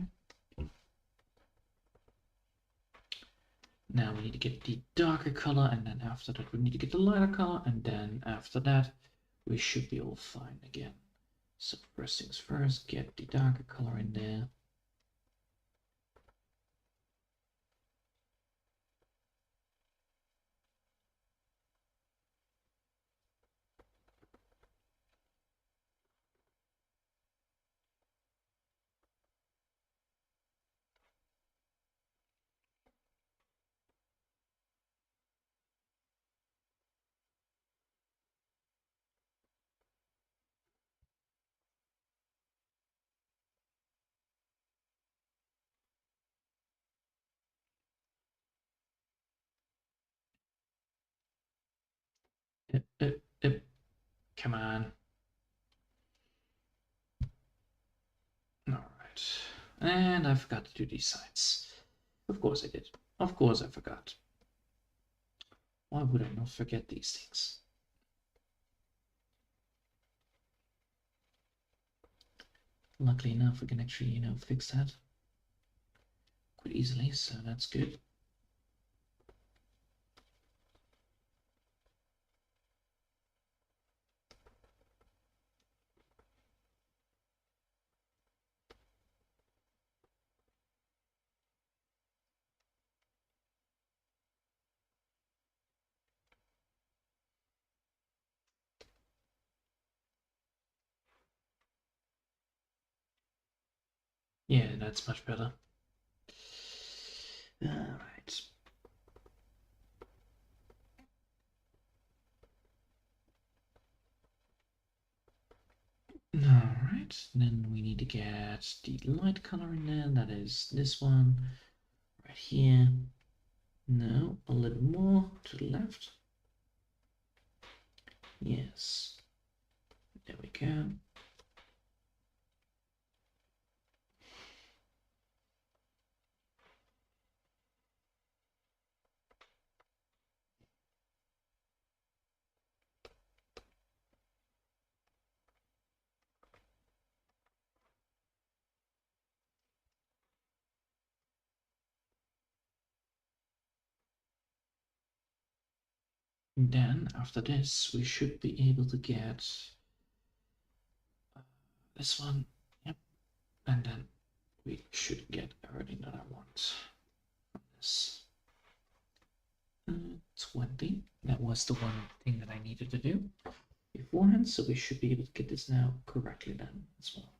Now we need to get the darker color, and then after that we need to get the lighter color, and then after that we should be all fine again. So first things first, get the darker color in there. Come on. Alright. And I forgot to do these sides. Of course I did. Of course I forgot. Why would I not forget these things? Luckily enough, we can actually, fix that quite easily, so that's good. Yeah, that's much better. Alright. Alright, then we need to get the light color in there. That is this one right here. No, a little more to the left. Yes. There we go. Then after this, we should be able to get this one. Yep. And then we should get everything that I want from this. 20. That was the one thing that I needed to do beforehand, so we should be able to get this now correctly then as well.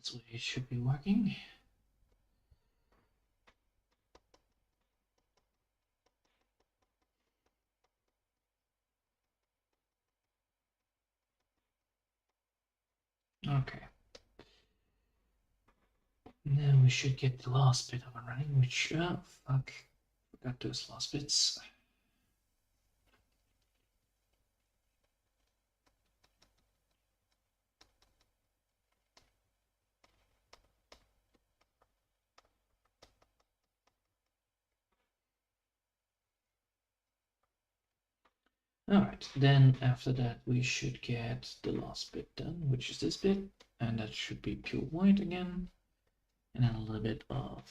That's the way it should be working. Okay. Now we should get the last bit up and running, which, oh, fuck. Forgot those last bits. Alright, then after that we should get the last bit done, which is this bit, and that should be pure white again, and then a little bit of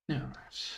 alright. Right.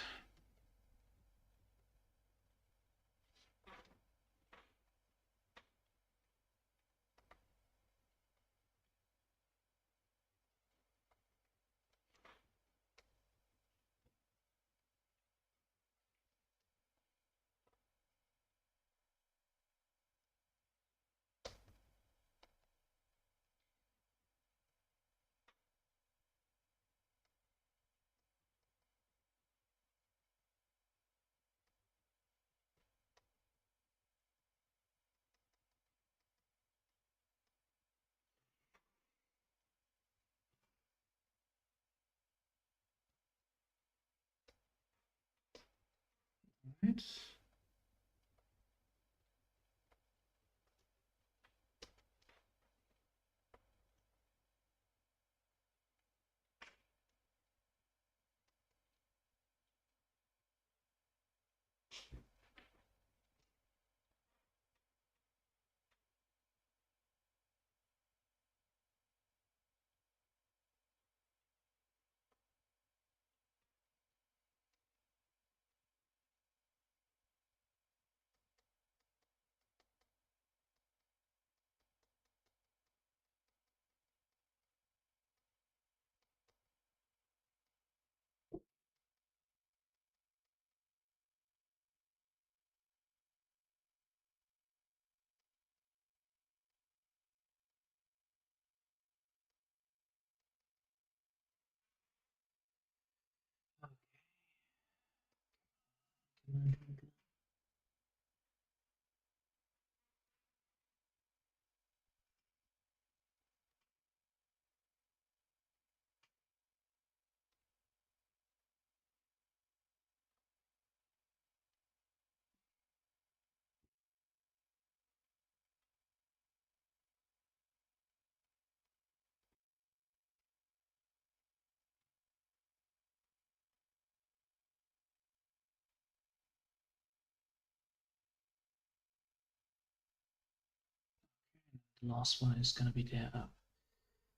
The last one is gonna be there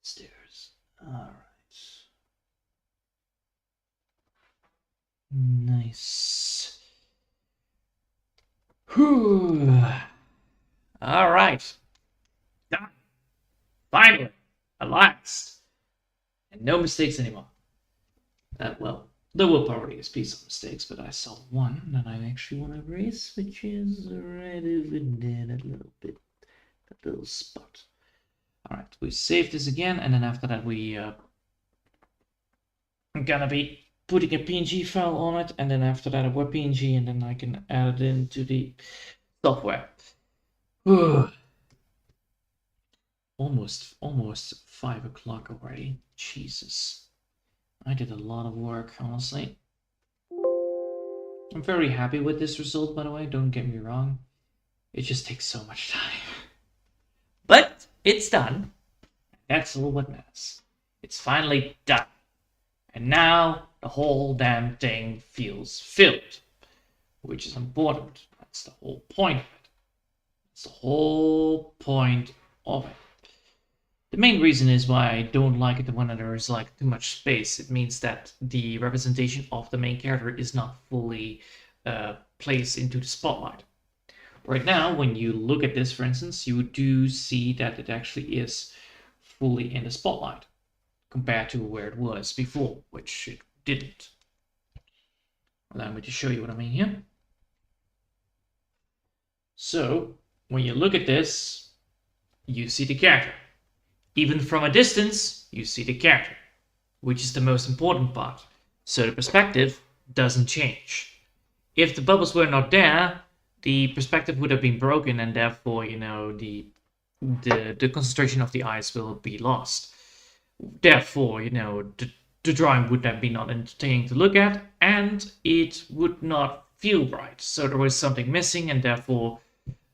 upstairs. Alright. Nice. Whew. Alright. Done. Finally. At last. And no mistakes anymore. Well, there will probably be some mistakes, but I saw one that I actually want to erase, which is right over there, that little bit, that little spot. Alright, we save this again, and then after that I'm gonna be putting a PNG file on it, and then after that a WebPNG, and then I can add it into the software. Almost 5 o'clock already. Jesus. I did a lot of work, honestly. I'm very happy with this result, by the way, don't get me wrong. It just takes so much time. But it's done. That's all what matters. It's finally done. And now The whole damn thing feels filled, which is important. That's the whole point of it. That's the whole point of it. The main reason is why I don't like it when there is like too much space. It means that the representation of the main character is not fully placed into the spotlight. Right now, when you look at this, for instance, you do see that it actually is fully in the spotlight compared to where it was before, which it didn't. Allow me to show you what I mean here. So, when you look at this, you see the character. Even from a distance, you see the character, which is the most important part. So the perspective doesn't change. If the bubbles were not there, the perspective would have been broken, and therefore, the concentration of the eyes will be lost. Therefore, the drawing would have been not entertaining to look at, and it would not feel right. So there was something missing, and therefore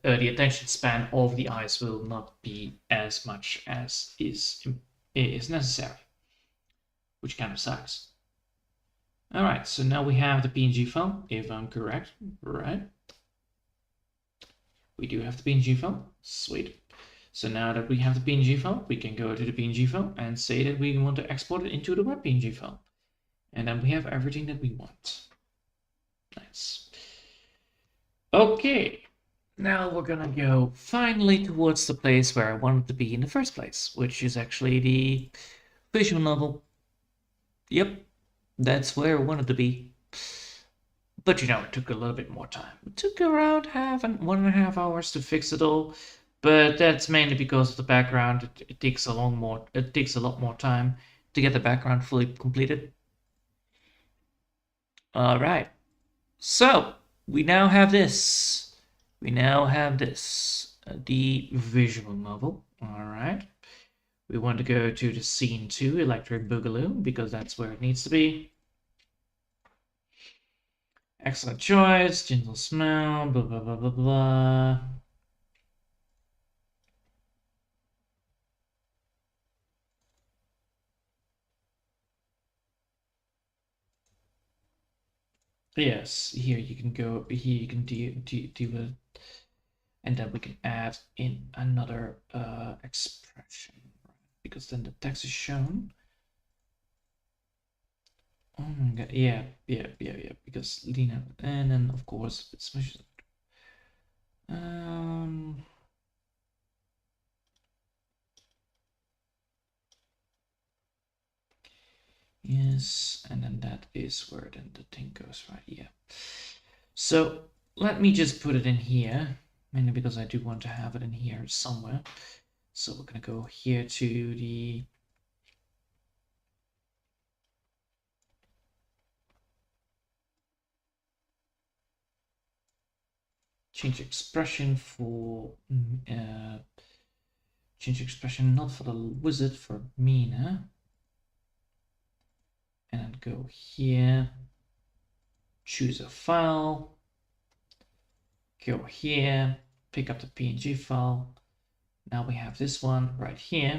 the attention span of the eyes will not be as much as is necessary, which kind of sucks. All right, so now we have the PNG file, if I'm correct, right? We do have the PNG file, sweet. So now that we have the PNG file, we can go to the PNG file and say that we want to export it into the web PNG file. And then we have everything that we want. Nice. Okay, now we're gonna go finally towards the place where I wanted to be in the first place, which is actually the visual novel. Yep, that's where I wanted to be. But it took a little bit more time. It took around 1.5 hours to fix it all. But that's mainly because of the background. It takes a lot more time to get the background fully completed. All right. So we now have this. The visual novel. All right. We want to go to the scene 2, Electric Boogaloo, because that's where it needs to be. Excellent choice. Gentle smell. Blah blah blah blah blah. Yes, here you can go. Here you can do it, and then we can add in another expression, because then the text is shown. Oh my god! Yeah. Because Lena, and then of course it's yes, and then that is where then the thing goes, right? Yeah. So let me just put it in here, mainly because I do want to have it in here somewhere. So we're gonna go here to the change expression for change expression not for the wizard, for Mina. And then go here, choose a file, go here, pick up the PNG file. Now we have this one right here.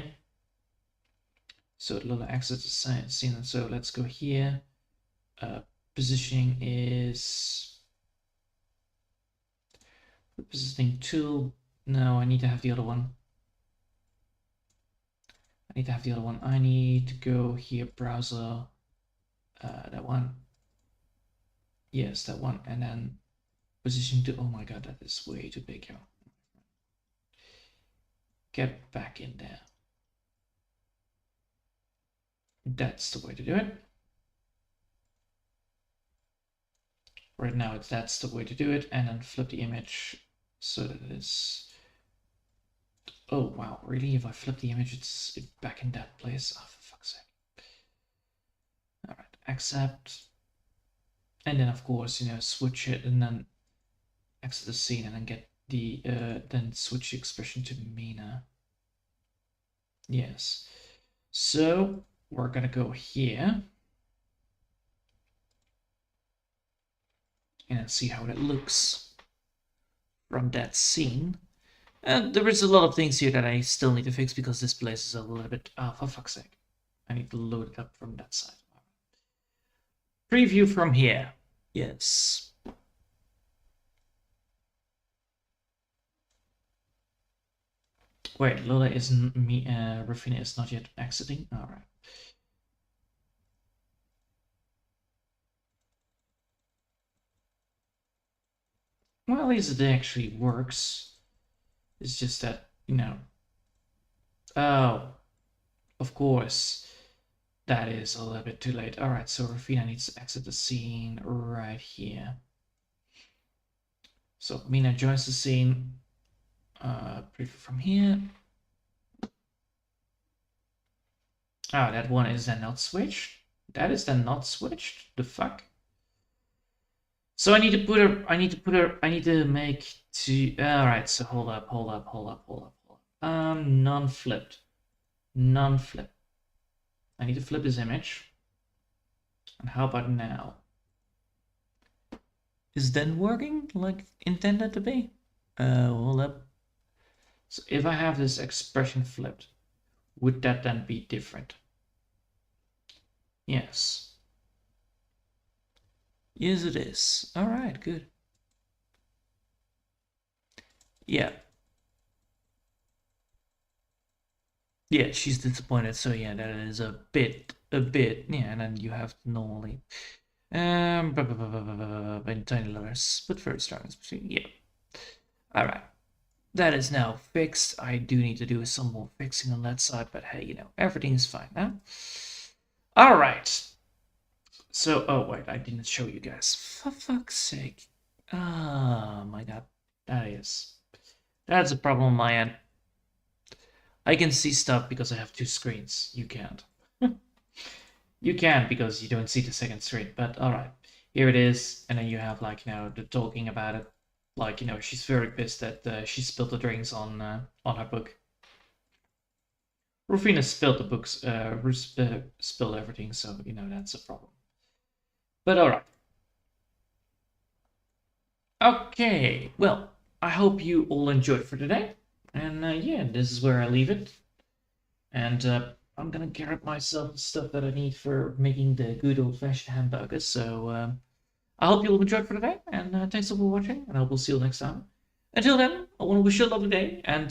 So the little access to scene. So let's go here. Positioning is positioning tool. No, I need to have the other one. I need to go here, browser. That one. Yes, that one. And then position to, oh my god, that is way too big here. Get back in there. That's the way to do it. Right now, that's the way to do it. And then flip the image so that it is. Oh wow, really? If I flip the image, it's back in that place? Oh, for fuck's sake. All right, accept. And then of course, switch it and then exit the scene and then get the, then switch the expression to Mina. Yes. So we're gonna go here. And see how it looks from that scene. And there is a lot of things here that I still need to fix because this place is a little bit, for fuck's sake. I need to load it up from that side. Preview from here. Yes. Wait, Lola isn't me. Rufina is not yet exiting. All right. Well, at least it actually works. It's just that, you know. Oh, of course. That is a little bit too late. All right, so Rufina needs to exit the scene right here. So Mina joins the scene. Preview from here. Oh, that one is then not switched. That is then not switched. The fuck? So I need to put her. I need to make two. All right. So hold up. Non-flipped. Non-flip. I need to flip this image. And how about now? Is then working like intended to be? Hold up. So if I have this expression flipped, would that then be different? Yes. Yes, it is. All right, good. Yeah. Yeah, she's disappointed. So yeah, that is a bit. Yeah, and then you have to normally. In tiny letters, but first strong. Yeah. All right. That is now fixed. I do need to do some more fixing on that side, but hey, you know, everything is fine now. All right. So, oh wait, I didn't show you guys. For fuck's sake. Oh my god. That's a problem on my end. I can see stuff because I have two screens. You can't. You can because you don't see the second screen, but alright. Here it is, and then you have like, you know, the talking about it. Like, you know, she's very pissed that she spilled the drinks on her book. Rufina spilled the books, spilled everything, so, you know, that's a problem. But alright. Okay, well, I hope you all enjoyed for today. And yeah, this is where I leave it. And I'm gonna grab myself stuff that I need for making the good old-fashioned hamburgers. So I hope you all enjoyed for today. And thanks for watching, and I will see you next time. Until then, I want to wish you a lovely day, and